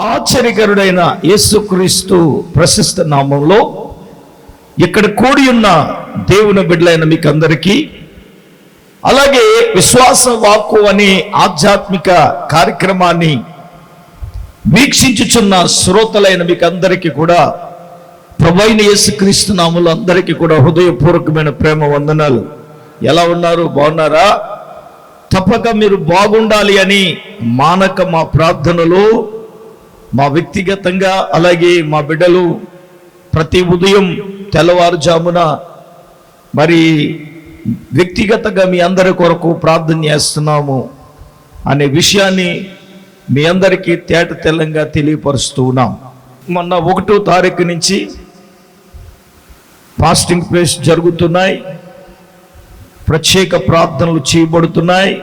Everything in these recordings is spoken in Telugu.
ఆశ్చర్యకరుడైన యేసుక్రీస్తు ప్రశస్త నామంలో ఇక్కడ కూడి ఉన్న దేవుని బిడ్డలైన మీకు అందరికీ, అలాగే విశ్వాస వాక్కు అనే ఆధ్యాత్మిక కార్యక్రమాన్ని వీక్షించుచున్న శ్రోతలైన మీకు అందరికీ కూడా ప్రభువైన యేసుక్రీస్తు నామములో అందరికీ కూడా హృదయపూర్వకమైన ప్రేమ వందనాలు. ఎలా ఉన్నారు? బాగున్నారా? తప్పక మీరు బాగుండాలి అని మానక మా ప్రార్థనలో, మా వ్యక్తిగతంగా అలాగే మా బిడ్డలు ప్రతి ఉదయం తెల్లవారుజామున మరి వ్యక్తిగతంగా మీ అందరి కొరకు ప్రార్థన చేస్తున్నాము అనే విషయాన్ని మీ అందరికీ తేట తెల్లంగా తెలియపరుస్తూ ఉన్నాం. మొన్న 1వ తారీఖు నుంచి ఫాస్టింగ్ ప్రేయర్స్ జరుగుతున్నాయి, ప్రత్యేక ప్రార్థనలు చేయబడుతున్నాయి.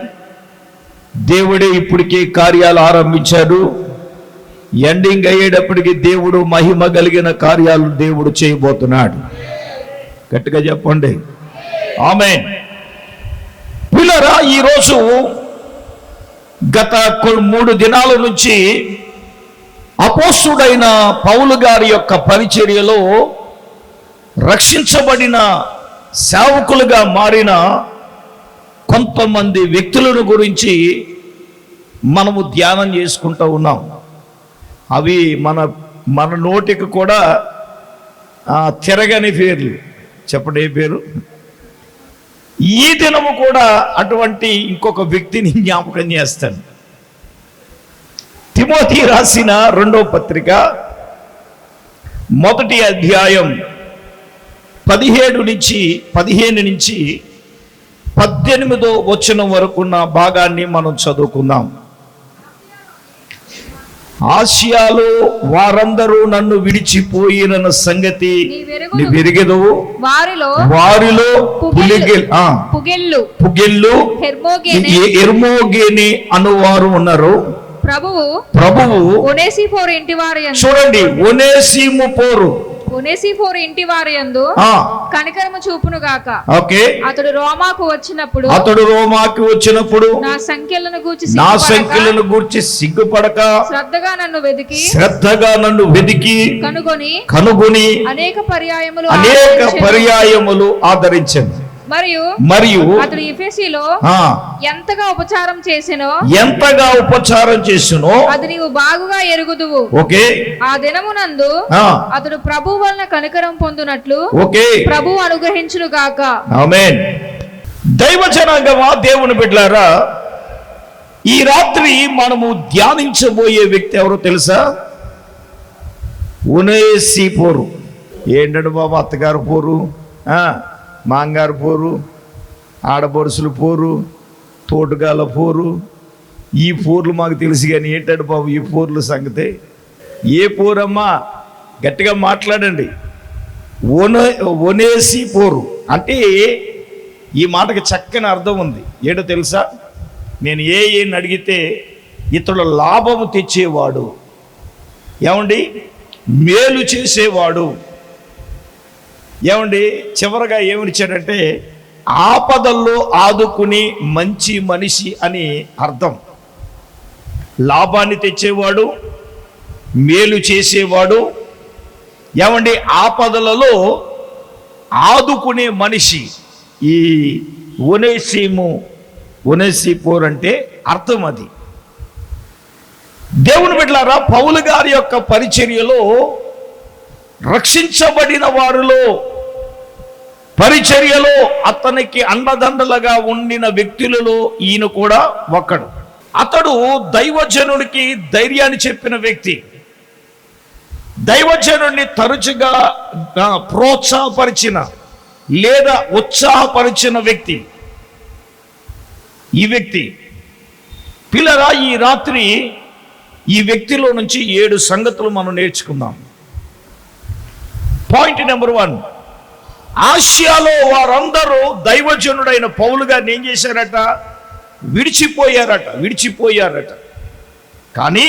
దేవుడే ఇప్పటికే కార్యాలు ఆరంభించాడు. ఎండింగ్ అయ్యేటప్పటికి దేవుడు మహిమ కలిగిన కార్యాలు దేవుడు చేయబోతున్నాడు. గట్టిగా చెప్పండి ఆమేన్. పిల్లరా, ఈరోజు గత 3 దినాల నుంచి అపోస్తుడైన పౌలు గారి యొక్క పరిచర్యలో రక్షించబడిన సేవకులుగా మారిన కొంతమంది వ్యక్తులను గురించి మనము ధ్యానం చేసుకుంటూ ఉన్నాం. అవి మన నోటికి కూడా తిరగని పేర్లు. చెప్పండి ఏ పేరు? ఈ దినము కూడా అటువంటి ఇంకొక వ్యక్తిని జ్ఞాపకం చేస్తాను. తిమోతి రాసిన 2వ పత్రిక 1వ అధ్యాయం 15 నుంచి 18వ వచనం వరకు ఉన్న భాగాన్ని మనం చదువుకుందాం. ఆసియాలో వారందరూ నన్ను విడిచిపోయిన సంగతి నీవెరుగెదవు. వారిలో పుగెల్లు హెర్మోగేని అనువారు ఉన్నారు. ప్రభువు ఒనేసిఫోరు ఇంటి వారి యందు, చూడండి, ఒనేసిఫోరు ఇంటి వారి యందు కనికరము చూపును గాక. ఓకే, అతడు రోమాకు వచ్చినప్పుడు నా సంఖ్యలను గూర్చి సిగ్గుపడక శ్రద్ధగా నన్ను వెదికి కనుగొని అనేక పర్యాయములు ఆదరించను. మరియు అతడు ఎఫెసీలో ఎంతగా ఉపచారం చేసెనో అది నీవు బాగుగా ఎరుగుదువు. ఓకే, ఆ దినమునందు అతడు ప్రభు వలన కనికరం పొందునట్లు ప్రభు అనుగ్రహించును గాక. ఆమేన్. దైవ జనాంగమా, దేవుని బిడ్డలారా, ఈ రాత్రి మనము ధ్యానించబోయే వ్యక్తి ఎవరో తెలుసా? ఒనేసిఫోరు. ఏంటంటే బాబు, అత్తగారు పోరు, మాంగారు పోరు, ఆడబొడుసులు పోరు, తోటగాల పోరు, ఈ పోర్లు మాకు తెలుసు. కానీ ఏంటంటే బాబు ఈ పోర్ల సంగతి? ఏ పోరమ్మా? గట్టిగా మాట్లాడండి. ఒనేసిఫోరు అంటే ఈ మాటకి చక్కని అర్థం ఉంది. ఏంటో తెలుసా? నేను ఏని అడిగితే ఇతరుల లాభము తెచ్చేవాడు, ఏమండి, మేలు చేసేవాడు, ఏమండి, చివరగా ఏమనిచ్చాడంటే ఆపదల్లో ఆదుకుని మంచి మనిషి అని అర్థం. లాభాన్ని తెచ్చేవాడు, మేలు చేసేవాడు, ఏమండి, ఆపదలలో ఆదుకునే మనిషి. ఈ ఒనేసిఫోరు అంటే అర్థం అది. దేవుని బిడ్డలారా, పౌలు గారి యొక్క పరిచర్యలో రక్షించబడిన వారిలో పరిచర్యలో అతనికి అండదండలుగా ఉండిన వ్యక్తులలో ఈయన కూడా ఒకడు. అతడు దైవజనుడికి ధైర్యాన్ని చెప్పిన వ్యక్తి, దైవజనుడిని తరచుగా ప్రోత్సాహపరిచిన లేదా ఉత్సాహపరిచిన వ్యక్తి ఈ వ్యక్తి. పిల్లరా, ఈ రాత్రి ఈ వ్యక్తిలో నుంచి 7 సంగతులు మనం నేర్చుకుందాం. పాయింట్ నెంబర్ 1, ఆసియాలో వారందరూ దైవజనుడైన పౌలు గారిని ఏం చేశారట? విడిచిపోయారట. కానీ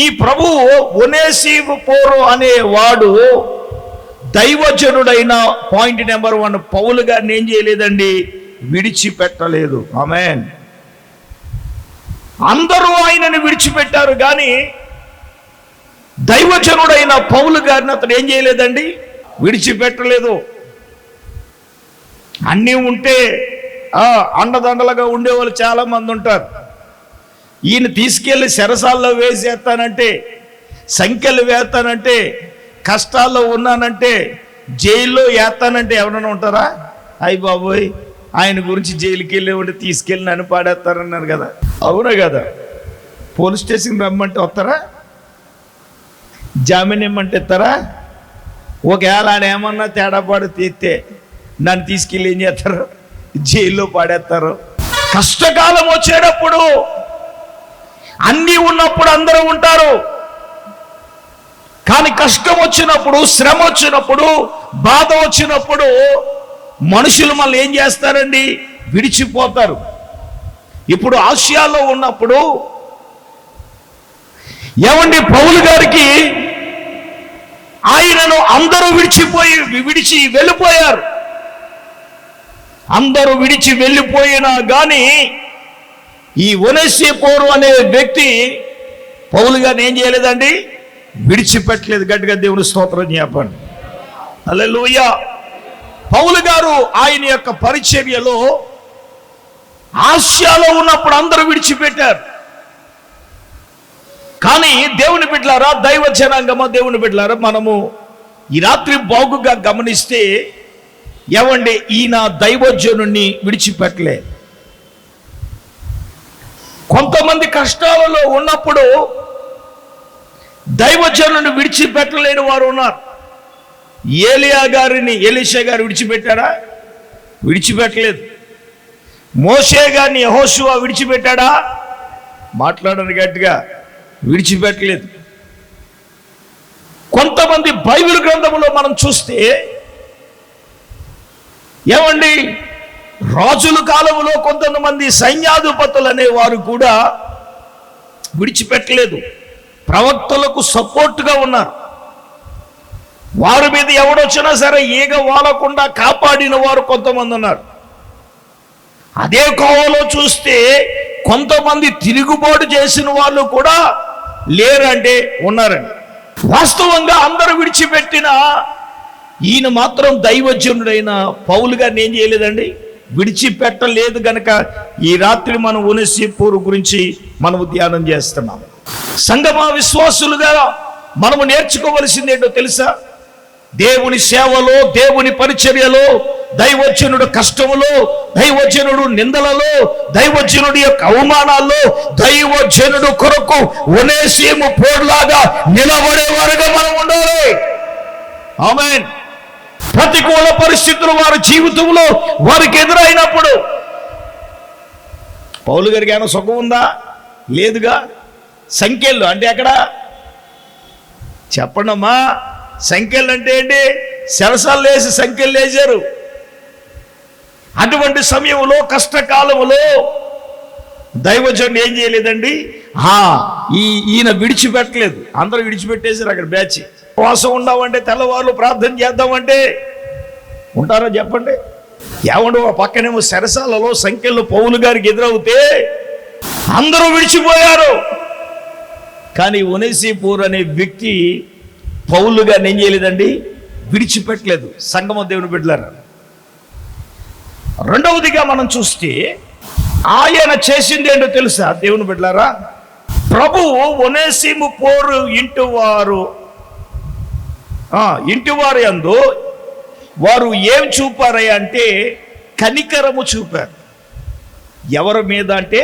ఈ ప్రభువు ఒనేసిఫోరు అనేవాడు దైవజనుడైన పాయింట్ నెంబర్ 1 పౌలు గారిని ఏం చేయలేదండి? విడిచిపెట్టలేదు. ఆమేన్. అందరూ ఆయనను విడిచిపెట్టారు, కానీ దైవజనుడైన పౌలు గారిని అతను ఏం చేయలేదండి, విడిచిపెట్టలేదు. అన్నీ ఉంటే అండదండలుగా ఉండేవాళ్ళు చాలా మంది ఉంటారు. ఈయన తీసుకెళ్లి చెరసాల్లో వేసేస్తానంటే, సంఖ్యలు వేస్తానంటే, కష్టాల్లో ఉన్నానంటే, జైల్లో వేస్తానంటే ఎవరైనా ఉంటారా? అయ్యి బాబోయ్, ఆయన గురించి జైలుకి వెళ్ళి ఉంటే తీసుకెళ్ళి నన్ను పాడేస్తారన్నారు కదా. అవునా కదా? పోలీస్ స్టేషన్కి రమ్మంటే వస్తారా? జామీన్ ఇమ్మంటే ఇస్తారా? ఒకవేళ ఆయన ఏమన్నా తేడాపాడు తీస్తే నన్ను తీసుకెళ్ళి ఏం చేస్తారు? జైల్లో పాడేస్తారు. కష్టకాలం వచ్చేటప్పుడు అన్నీ ఉన్నప్పుడు అందరూ ఉంటారు, కానీ కష్టం వచ్చినప్పుడు, శ్రమ వచ్చినప్పుడు, బాధ వచ్చినప్పుడు మనుషులు మళ్ళీ ఏం చేస్తారండి? విడిచిపోతారు. ఇప్పుడు ఆసియాలో ఉన్నప్పుడు ఏమండి, పౌలు గారికి ఆయనను అందరూ విడిచి వెళ్ళిపోయారు. అందరూ విడిచి వెళ్ళిపోయినా కానీ ఈ ఒనేసిఫోరు అనే వ్యక్తి పౌలు గారిని ఏం చేయలేదండి? విడిచిపెట్టలేదు. గట్టిగా దేవుని స్తోత్రం చెప్పండి. హల్లెలూయా. పౌలు గారు ఆయన యొక్క పరిచర్యలో ఆసియాలో ఉన్నప్పుడు అందరూ విడిచిపెట్టారు. కానీ దేవుని బిడ్డలారా, దైవ జనాంగమా, దేవుని బిడ్డలారా, మనము ఈ రాత్రి బాగుగా గమనిస్తే ఏమండి, ఈయన దైవజనుణ్ణి విడిచిపెట్టలే. కొంతమంది కష్టాలలో ఉన్నప్పుడు దైవజనుని విడిచిపెట్టలేని వారు ఉన్నారు. ఎలీషా గారు విడిచిపెట్టాడా? విడిచిపెట్టలేదు. మోషే గారిని యెహోషువ విడిచిపెట్టాడా? మాట్లాడని గట్టిగా, విడిచిపెట్టలేదు. కొంతమంది బైబిల్ గ్రంథంలో మనం చూస్తే ఏమండి, రాజుల కాలంలో కొంతమంది సైన్యాధిపతులు అనేవారు కూడా విడిచిపెట్టలేదు. ప్రవక్తలకు సపోర్ట్గా ఉన్నారు. వారి మీద ఎవడొచ్చినా సరే ఈగ వాలకుండా కాపాడిన వారు కొంతమంది ఉన్నారు. అదే కోవలో చూస్తే కొంతమంది తిరుగుబాటు చేసిన వాళ్ళు కూడా లేరంటే ఉన్నారండి. వాస్తవంగా అందరూ విడిచిపెట్టిన ఈయన మాత్రం దైవజనుడైన పౌలు గారిని ఏం చేయలేదండి? విడిచిపెట్టలేదు. గనక ఈ రాత్రి మనం ఒనేసిఫోరు గురించి మనము ధ్యానం చేస్తున్నాం. సంగమా విశ్వాసులుగా మనము నేర్చుకోవలసింది ఏంటో తెలుసా? దేవుని సేవలో, దేవుని పరిచర్యలో, దైవజనుడు కష్టములో, దైవజనుడు నిందలలో, దైవజనుడి యొక్క అవమానాల్లో దైవజనుడు కొరకు ఒనేసిఫోరులాగా నిలబడేవారుగా మనం ఉండాలి. ఆమేన్. ప్రతికూల పరిస్థితులు వారి జీవితంలో వారికి ఎదురైనప్పుడు పౌలు గారికి ఏమైనా సుఖం ఉందా? లేదుగా. సంఖ్యలు అంటే ఎక్కడ చెప్పండమ్మా? సంఖ్యలు అంటే ఏంటి? శరసాలు వేసి సంఖ్యలు వేశారు. అటువంటి సమయంలో, కష్టకాలంలో దైవజనుడు ఏం చేయలేదండి? ఈయన విడిచిపెట్టలేదు. అందరూ విడిచిపెట్టేశారు. అక్కడ బ్యాచ్ ఉపవాసం ఉండమంటే, తెల్లవాళ్ళు ప్రార్థన చేద్దామంటే ఉంటారో చెప్పండి? ఏమండో పక్కనేమో శరసాలలో సంఖ్యలో పౌలు గారికి ఎదురవుతే అందరూ విడిచిపోయారు. కానీ ఒనేసిఫోరు అనే వ్యక్తి పౌలు గారిని ఏం చేయలేదండి? విడిచిపెట్టలేదు. సంగమ దేవుని బిడ్డలారా, రెండవదిగా మనం చూస్తే ఆయన చేసింది ఏంటో తెలుసా? దేవుని బిడ్డలారా, ప్రభువు ఒనేసిఫోరు ఇంటివారు యందు వారు ఏం చూపారయ్య అంటే కనికరము చూపారు. ఎవరి మీద అంటే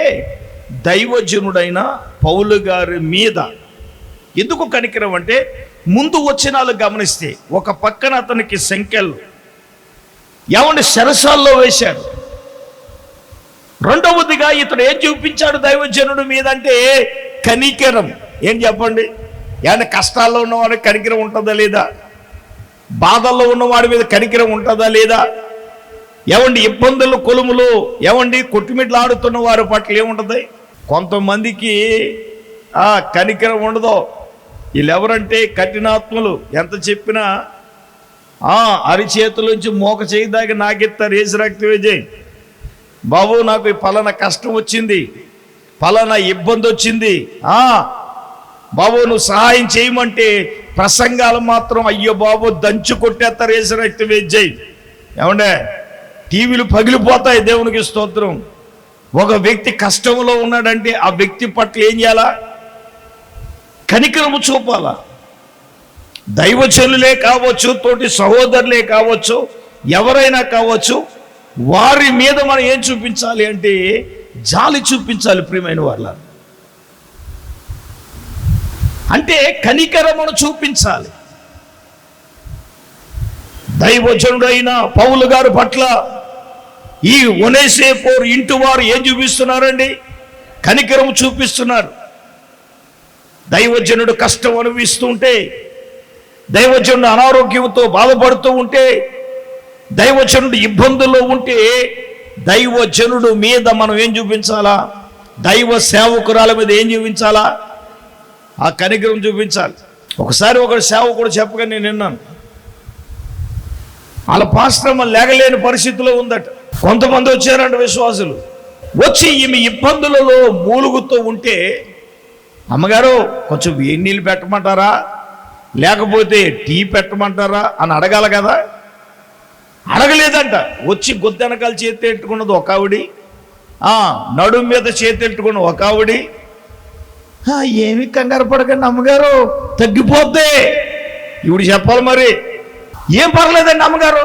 దైవజనుడైన పౌలు గారి మీద. ఎందుకు కనికరం అంటే, ముందు వచనాలు గమనిస్తే ఒక పక్కన అతనికి సంఖ్యలు ఏమంటే శరసాల్లో వేశారు. రెండవదిగా ఇతడు ఏం చూపించాడు దైవజనుడి మీద అంటే కనికరం. ఏం చెప్పండి? ఏమన్నా కష్టాల్లో ఉన్నవాడికి కనికరం ఉంటుందా లేదా? బాధల్లో ఉన్నవాడి మీద కనికరం ఉంటుందా లేదా? ఏమండి ఇబ్బందులు, కొలుములు, ఏమండి కొట్టుమిట్లు ఆడుతున్న వారి పట్ల ఏముంటుంది? కొంతమందికి కనికరం ఉండదు. వీళ్ళు ఎవరంటే కఠినాత్మలు. ఎంత చెప్పినా అరిచేతులోంచి మోక చేయి దాకా నాకెత్తారు. ఏసు రక్తమే చేయి బాబు, నాకు పలానా కష్టం వచ్చింది, పలానా ఇబ్బంది వచ్చింది, బాబు నువ్వు సహాయం చేయమంటే ప్రసంగాలు మాత్రం అయ్యో బాబు దంచు కొట్టేస్తారు, వేసిన వ్యక్తి వేజ్జాయి. ఏమండే టీవీలు పగిలిపోతాయి. దేవునికి స్తోత్రం. ఒక వ్యక్తి కష్టంలో ఉన్నాడంటే ఆ వ్యక్తి పట్ల ఏం చేయాలా? కనికరము చూపాలా. దైవజనులే కావచ్చు, తోటి సహోదరులే కావచ్చు, ఎవరైనా కావచ్చు, వారి మీద మనం ఏం చూపించాలి అంటే జాలి చూపించాలి. ప్రియమైన వాళ్ళ అంటే కనికరమును చూపించాలి. దైవజనుడైన పౌలు గారి పట్ల ఈ ఒనేసిఫోరు ఇంటి వారు ఏం చూపిస్తున్నారండి? కనికరము చూపిస్తున్నారు. దైవజనుడు కష్టం అనుభవిస్తుంటే, దైవజనుడు అనారోగ్యంతో బాధపడుతూ ఉంటే, దైవజనుడు ఇబ్బందుల్లో ఉంటే దైవజనుడు మీద మనం ఏం చూపించాలా? దైవ సేవకురాల మీద ఏం చూపించాలా? ఆ కనికరం చూపించాలి. ఒకసారి ఒకడు సేవకుడు చెప్పగా నేను విన్నాను, వాళ్ళ పాస్టర్ లేగలేని పరిస్థితిలో ఉందట. కొంతమంది వచ్చారంట విశ్వాసులు, వచ్చి ఈమె ఇబ్బందులలో మూలుగుతూ ఉంటే, అమ్మగారు కొంచెం వేడి నీళ్ళు పెట్టమంటారా, లేకపోతే టీ పెట్టమంటారా అని అడగాల కదా. అడగలేదంట. వచ్చి గొద్దెనకాల చేతి ఎట్టుకున్నది ఒక ఆవిడి, నడుము మీద చేతి ఎట్టుకున్న ఒక ఆవిడి. ఏమి కంగారు పడకండి అమ్మగారు, తగ్గిపోద్ది. ఇప్పుడు చెప్పాలి మరి, ఏం పర్లేదండి అమ్మగారు,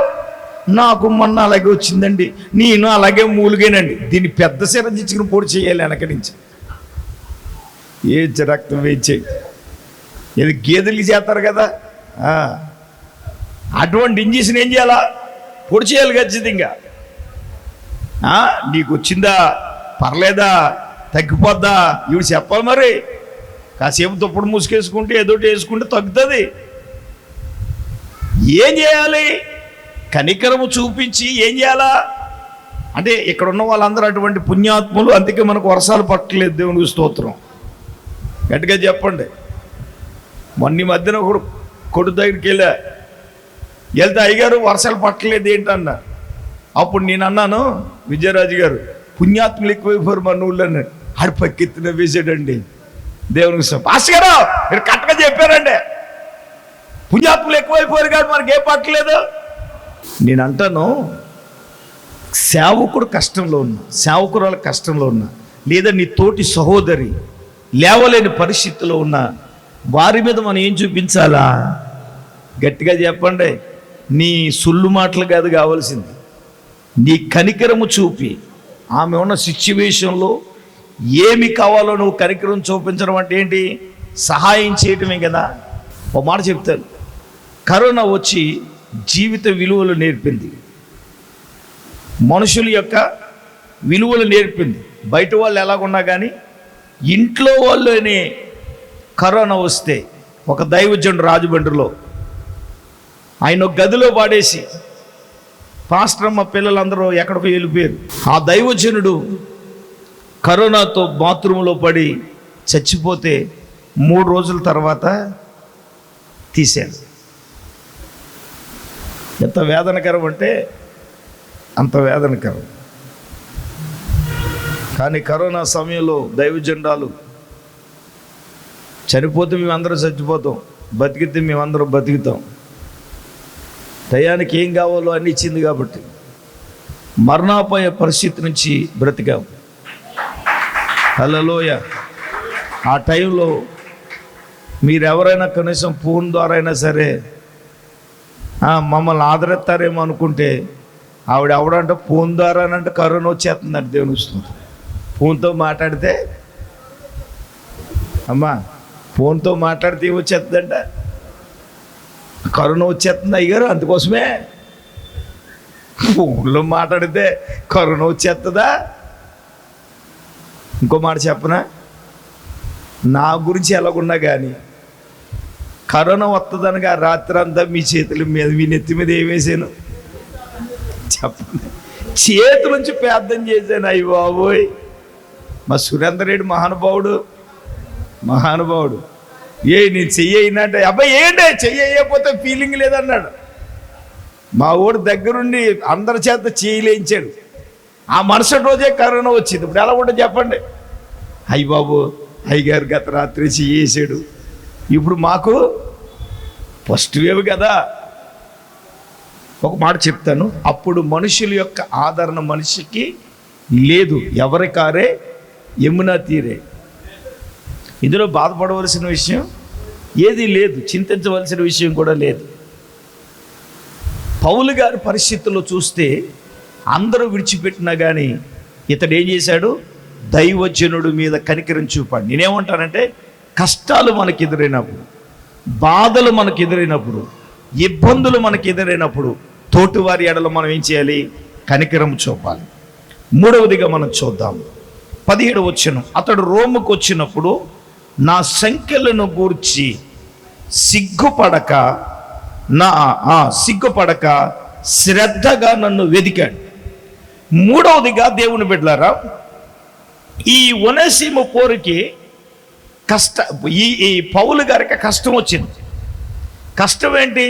నాకు మొన్న అలాగే వచ్చిందండి, నేను అలాగే మూలిగానండి. దీన్ని పెద్ద సిరంజించుకుని పొడి చేయాలి వెనక నుంచి. ఏడ్చి రక్తం వేయించే ఇది గేదెలకి చేస్తారు కదా, అటువంటి ఇంజక్షన్ ఏం చేయాలా? పొడి చేయాలి ఖచ్చితంగా. నీకు వచ్చిందా, పర్లేదా, తగ్గిపోద్దా, ఇవి చెప్పాలి మరి. కాసేపు దుప్పటి మూసుకేసుకుంటే ఏదోటి వేసుకుంటే తగ్గుతుంది. ఏం చేయాలి? కనికరము చూపించి ఏం చేయాలా అంటే, ఇక్కడ ఉన్న వాళ్ళందరూ అటువంటి పుణ్యాత్ములు. అందుకే మనకు వర్షాలు పట్టలేదు. దేవునికి స్తోత్రం. గట్టిగా చెప్పండి. మొన్న మధ్యన ఒకడు కొడు దగ్గరికి వెళ్తే అయ్యగారు వర్షాలు పట్టలేదు ఏంటన్నా. అప్పుడు నేను అన్నాను, విజయరాజు గారు పుణ్యాత్ములు ఎక్కువైపోయారు మన ఊళ్ళో. ఆడి పక్కెత్తిన వేసాడండి. దేవునికి పాస్ గారు మీరు కరెక్ట్గా చెప్పారండి, పుణ్యాత్ములు ఎక్కువైపోయారు కాబట్టి మనకి ఏం పట్టలేదు. నేను అంటాను, సేవకుడు కష్టంలో ఉన్నా, సేవకురాలు కష్టంలో ఉన్నా, లేదా నీ తోటి సహోదరి లేవలేని పరిస్థితిలో ఉన్న వారి మీద మనం ఏం చూపించాలా? గట్టిగా చెప్పండి. నీ సుల్లు మాటలు కాదు కావాల్సింది, నీ కనికరము చూపి ఆమె ఉన్న సిచ్యువేషన్లో ఏమి కావాలో నువ్వు కనికరం చూపించడం అంటే ఏంటి? సహాయం చేయటమే కదా. ఒక మాట చెప్తాను, కరోనా వచ్చి జీవిత విలువలు నేర్పింది, మనుషుల యొక్క విలువలు నేర్పింది. బయట వాళ్ళు ఎలాగున్నా కానీ ఇంట్లో వాళ్ళనే కరోనా వస్తే, ఒక దైవజనుడు రాజమండ్రిలో ఆయన గదిలో పాడేసి పాస్టర్ అమ్మ పిల్లలందరూ ఎక్కడికో వెళ్ళిపోయారు. ఆ దైవజనుడు కరోనాతో బాత్రూంలో పడి చచ్చిపోతే 3 రోజుల తర్వాత తీశారు. ఎంత వేదనకరం అంటే అంత వేదనకరం. కానీ కరోనా సమయంలో దైవజనురాలు చనిపోతే మేమందరం చచ్చిపోతాం, బతికితే మేమందరం బతుకుతాం. దయానికి ఏం కావాలో అన్ని ఇచ్చింది కాబట్టి మరణాపాయ పరిస్థితి నుంచి బ్రతికాం. హల్లెలూయ. ఆ టైంలో మీరెవరైనా కనీసం ఫోన్ ద్వారా అయినా సరే మమ్మల్ని ఆదరిస్తారేమో అనుకుంటే, ఆవిడంటే ఫోన్ ద్వారానంటే కరోనా వచ్చేస్తుందంటే దేవుని వస్తుంది. ఫోన్తో మాట్లాడితే, అమ్మా ఫోన్తో మాట్లాడితే వచ్చేస్తుందంట, కరోనా వచ్చేస్తుంది అయ్యారు. అందుకోసమే ఫోన్లో మాట్లాడితే కరోనా వచ్చేస్తుందా? ఇంకో మాట చెప్పనా, నా గురించి ఎలాగున్నా కానీ కరోనా వస్తుందనగా రాత్రి అంతా మీ చేతుల మీద, మీ నెత్తి మీద ఏమేసాను చెప్పండి. చేతుల నుంచి ప్రార్థన చేశాను. అయ్యి బాబోయ్, మా సురేందర్ రెడ్డి మహానుభావుడు నేను చెయ్యినంటే, అబ్బాయి ఏంటి చెయ్యకపోతే ఫీలింగ్ లేదన్నాడు. మా ఊరు దగ్గరుండి అందరి చేత చేయలేయించాడు. ఆ మరుసటి రోజే కరోనా వచ్చింది. ఇప్పుడు ఎలా ఉంటుంది చెప్పండి. అయ్యి బాబు, అయ్యగారు గత రాత్రి చేసాడు, ఇప్పుడు మాకు ఫస్ట్ వేవ్ కదా. ఒక మాట చెప్తాను, అప్పుడు మనుషుల యొక్క ఆదరణ మనిషికి లేదు, ఎవరి కారే యమునా తీరే. ఇందులో బాధపడవలసిన విషయం ఏది లేదు, చింతించవలసిన విషయం కూడా లేదు. పౌలు గారి పరిస్థితుల్లో చూస్తే అందరూ విడిచిపెట్టినా కానీ ఇతడు ఏం చేశాడు? దైవజనుడి మీద కనికరం చూపాడు. నేనేమంటానంటే, కష్టాలు మనకు ఎదురైనప్పుడు, బాధలు మనకు ఎదురైనప్పుడు, ఇబ్బందులు మనకు ఎదురైనప్పుడు తోటివారి ఎడల మనం ఏం చేయాలి? కనికరం చూపాలి. మూడవదిగా మనం చూద్దాం 17వ వచనం. అతడు రోముకు వచ్చినప్పుడు నా సంఖ్యలను గూర్చి సిగ్గుపడక శ్రద్ధగా నన్ను వెదికాడు. మూడవదిగా దేవుని బిడ్డలారా, ఈ ఒనేసిము పోరుకి ఈ పౌలు గారికి కష్టం వచ్చింది. కష్టం ఏంటి?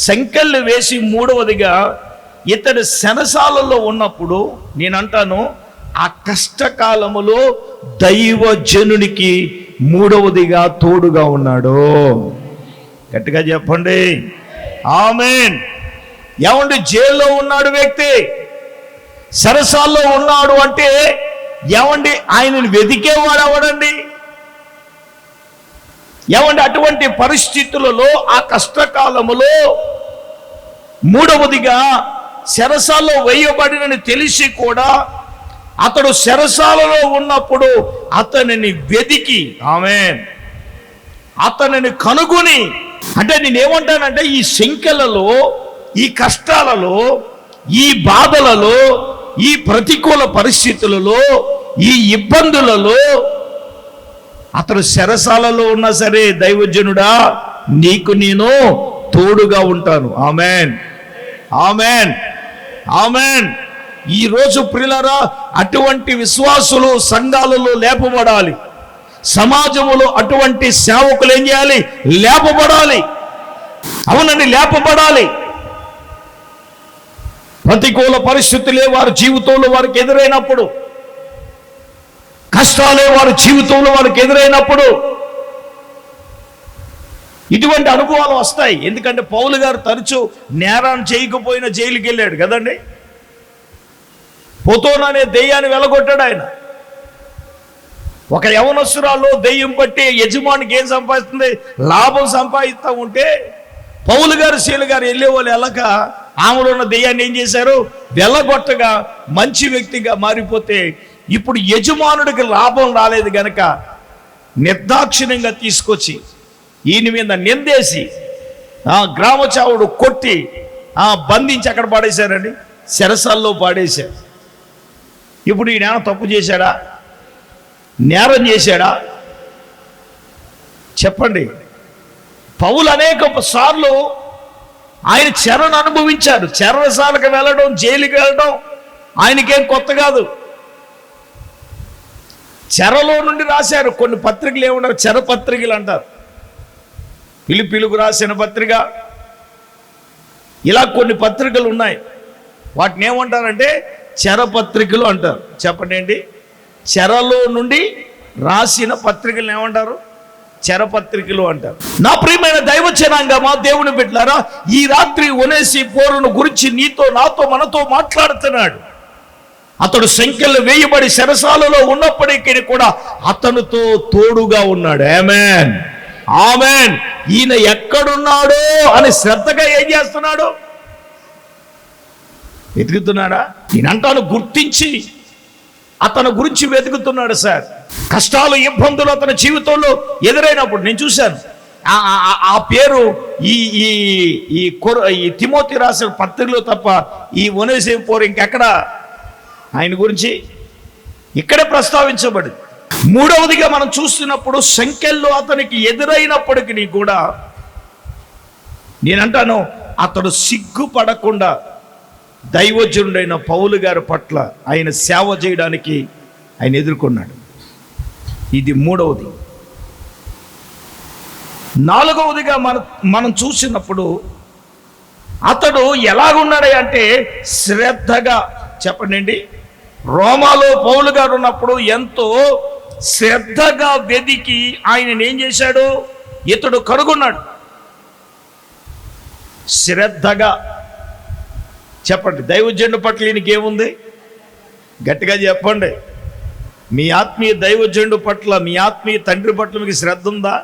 సంఖ్యలు వేసి మూడవదిగా ఇతడు శనసాలలో ఉన్నప్పుడు నేనంటాను, ఆ కష్టకాలములో దైవజనునికి మూడవదిగా తోడుగా ఉన్నాడు. గట్టిగా చెప్పండి ఆమేన్. ఏమండి, జైల్లో ఉన్నాడు వ్యక్తి, సరసాల్లో ఉన్నాడు అంటే ఏమండి, ఆయనను వెతికేవాడు ఎవడండి? ఏమండి, అటువంటి పరిస్థితులలో ఆ కష్టకాలములో మూడవదిగా చెరసాల్లో వేయబడినని తెలిసి కూడా అతడు చెరసాలలో ఉన్నప్పుడు అతనిని వెతికి ఆమేన్ అతనిని కనుగొని, అంటే నేనేమంటానంటే, ఈ సంఖ్యలలో, ఈ కష్టాలలో, ఈ బాధలలో, ఈ ప్రతికూల పరిస్థితులలో, ఈ ఇబ్బందులలో అతడు చెరసాలలో ఉన్నా సరే, దైవజనుడా నీకు నేను తోడుగా ఉంటాను. ఆమేన్ ఆమేన్ ఆమేన్. ఈరోజు ప్రియులారా, అటువంటి విశ్వాసులు సంఘాలలో లేపబడాలి. సమాజంలో అటువంటి సేవకులు ఏం చేయాలి? లేపబడాలి. అవునండి, లేపబడాలి. ప్రతికూల పరిస్థితులే వారి జీవితంలో వారికి ఎదురైనప్పుడు, కష్టాలే వారి జీవితంలో వారికి ఎదురైనప్పుడు ఇటువంటి అనుభవాలు వస్తాయి. ఎందుకంటే పౌలు గారు తరచూ నేరాన్ని చేయకపోయినా జైలుకి వెళ్ళాడు కదండి. పోతోననే దెయ్యాన్ని వెలగొట్టాడు ఆయన. ఒక యవనస్తురాల్లో దెయ్యం పట్టి యజమానికి ఏం సంపాదిస్తుంది? లాభం సంపాదిస్తూ ఉంటే పౌలు గారు శీల గారు వెళ్ళే వాళ్ళు వెళ్ళక ఆమెలో ఉన్న దెయ్యాన్ని ఏం చేశారు? వెలగొట్టగా మంచి వ్యక్తిగా మారిపోతే ఇప్పుడు యజమానుడికి లాభం రాలేదు గనక నిర్దాక్షిణ్యంగా తీసుకొచ్చి ఈయన మీద నిందేసి గ్రామ చావుడు కొట్టి బంధించి అక్కడ పాడేశారండి, చెరసాల్లో పాడేశారు. ఇప్పుడు ఈయన తప్పు చేశాడా? నేరం చేశాడా? చెప్పండి. పౌలు అనేక సార్లు ఆయన చెరను అనుభవించాడు. చెరసాలకు వెళ్ళడం, జైలుకి వెళ్ళడం ఆయనకేం కొత్త కాదు. చెరలో నుండి రాశారు కొన్ని పత్రికలు. ఏమన్నారు? చెర పత్రికలు అంటారు. పిలుపులకు రాసిన పత్రిక, ఇలా కొన్ని పత్రికలు ఉన్నాయి. వాటిని ఏమంటారంటే చెర పత్రికలు అంటారు. చెప్పండి ఏంటి? చెరలో నుండి రాసిన పత్రికలు ఏమంటారు? చెర పత్రికలు అంటారు. నా ప్రియమైన దైవజనాంగమా, దేవుని బిడ్డలారా, ఈ రాత్రి ఒనేసిఫోరును గురించి నీతో, నాతో, మనతో మాట్లాడుతున్నాడు. అతడు సంఖ్యలు వేయబడి చెరసాలలో ఉన్నప్పటికీ కూడా అతనితో తోడుగా ఉన్నాడు. ఆమేన్ ఆమేన్. ఈయన ఎక్కడున్నాడో అని శ్రద్ధగా ఏం చేస్తున్నాడు? వెతుకుతున్నాడా? నేనంటాను, గుర్తించి అతని గురించి వెతుకుతున్నాడు సార్. కష్టాలు, ఇబ్బందులు అతని జీవితంలో ఎదురైనప్పుడు నేను చూశాను. ఆ పేరు ఈ తిమోతి రాసిన పత్రికలో తప్ప ఈ ఒనేసిఫోరు ఇంకెక్కడ ఆయన గురించి ఇక్కడే ప్రస్తావించబడింది. మూడవదిగా మనం చూస్తున్నప్పుడు సంఖ్యల్లో అతనికి ఎదురైనప్పటికీ కూడా నేనంటాను, అతడు సిగ్గుపడకుండా దైవజనుడైన పౌలు గారి పట్ల ఆయన సేవ చేయడానికి ఆయన ఎదుర్కొన్నాడు. ఇది మూడవది. నాలుగవదిగా మనం చూసినప్పుడు అతడు ఎలాగున్నాడు అంటే శ్రద్ధగా, చెప్పండి, రోమాలో పౌలు గారు ఉన్నప్పుడు ఎంతో శ్రద్ధగా వెదికి ఆయన ఏం చేశాడు? ఇతడు కనుగొన్నాడు. శ్రద్ధగా చెప్పండి, దైవజనుడి పట్ల ఈయనకి ఏముంది? గట్టిగా చెప్పండి. మీ ఆత్మీయ దైవజనుడి పట్ల, మీ ఆత్మీయ తండ్రి పట్ల మీకు శ్రద్ధ ఉందా?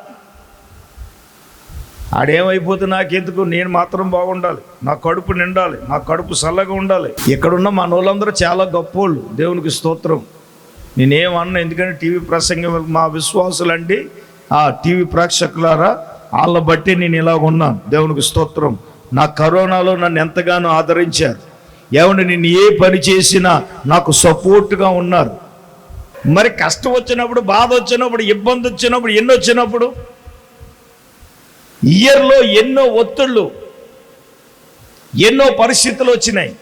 ఆడేమైపోతే నాకెందుకు, నేను మాత్రం బాగుండాలి, నా కడుపు నిండాలి, నా కడుపు చల్లగా ఉండాలి. ఇక్కడున్న మన వాళ్ళందరూ చాలా గొప్పోళ్ళు, దేవునికి స్తోత్రం. నేనేమన్నా, ఎందుకంటే టీవీ ప్రసంగం మా విశ్వాసులండి, ఆ టీవీ ప్రేక్షకులారా, వాళ్ళ బట్టి నేను ఇలాగ ఉన్నాను. దేవునికి స్తోత్రం. నా కరోనాలో నన్ను ఎంతగానో ఆదరించారు. ఏమంటే నేను ఏ పని చేసినా నాకు సపోర్ట్గా ఉన్నారు. మరి కష్టం వచ్చినప్పుడు, బాధ వచ్చినప్పుడు, ఇబ్బంది వచ్చినప్పుడు, ఎన్ని వచ్చినప్పుడు, ఇయర్లో ఎన్నో ఒత్తిళ్ళు, ఎన్నో పరిస్థితులు వచ్చినాయి.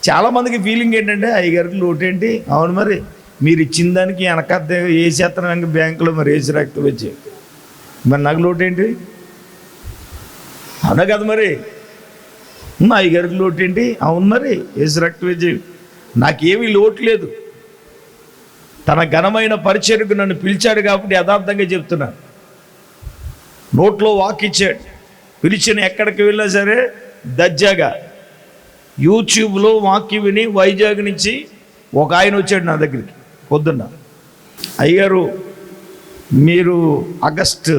చాలామందికి ఫీలింగ్ ఏంటంటే, అయ్యగారికి లోటేంటి? అవును, మరి మీరు ఇచ్చిన దానికి వెనక ఏ చేతనం బ్యాంకులో మరి వేసి రక్తం వచ్చి, మరి నాకు లోటేంటి? అవునా కదా, మరి మా అయ్యగారికి లోటేంటి? అవును, మరి వేసి రక్తం వచ్చి, నాకేమీ లోటు లేదు. తన ఘనమైన పరిచర్యకు నన్ను పిలిచాడు కాబట్టి యథార్థంగా చెప్తున్నాను. నోట్లో వాకిచ్చాడు, పిలిచిన ఎక్కడికి వెళ్ళినా సరే దర్జాగా. యూట్యూబ్లో వాక్యం విని వైజాగ్ నుంచి ఒక ఆయన వచ్చాడు నా దగ్గరికి పొద్దున్న. అయ్యారు, మీరు ఆగస్టు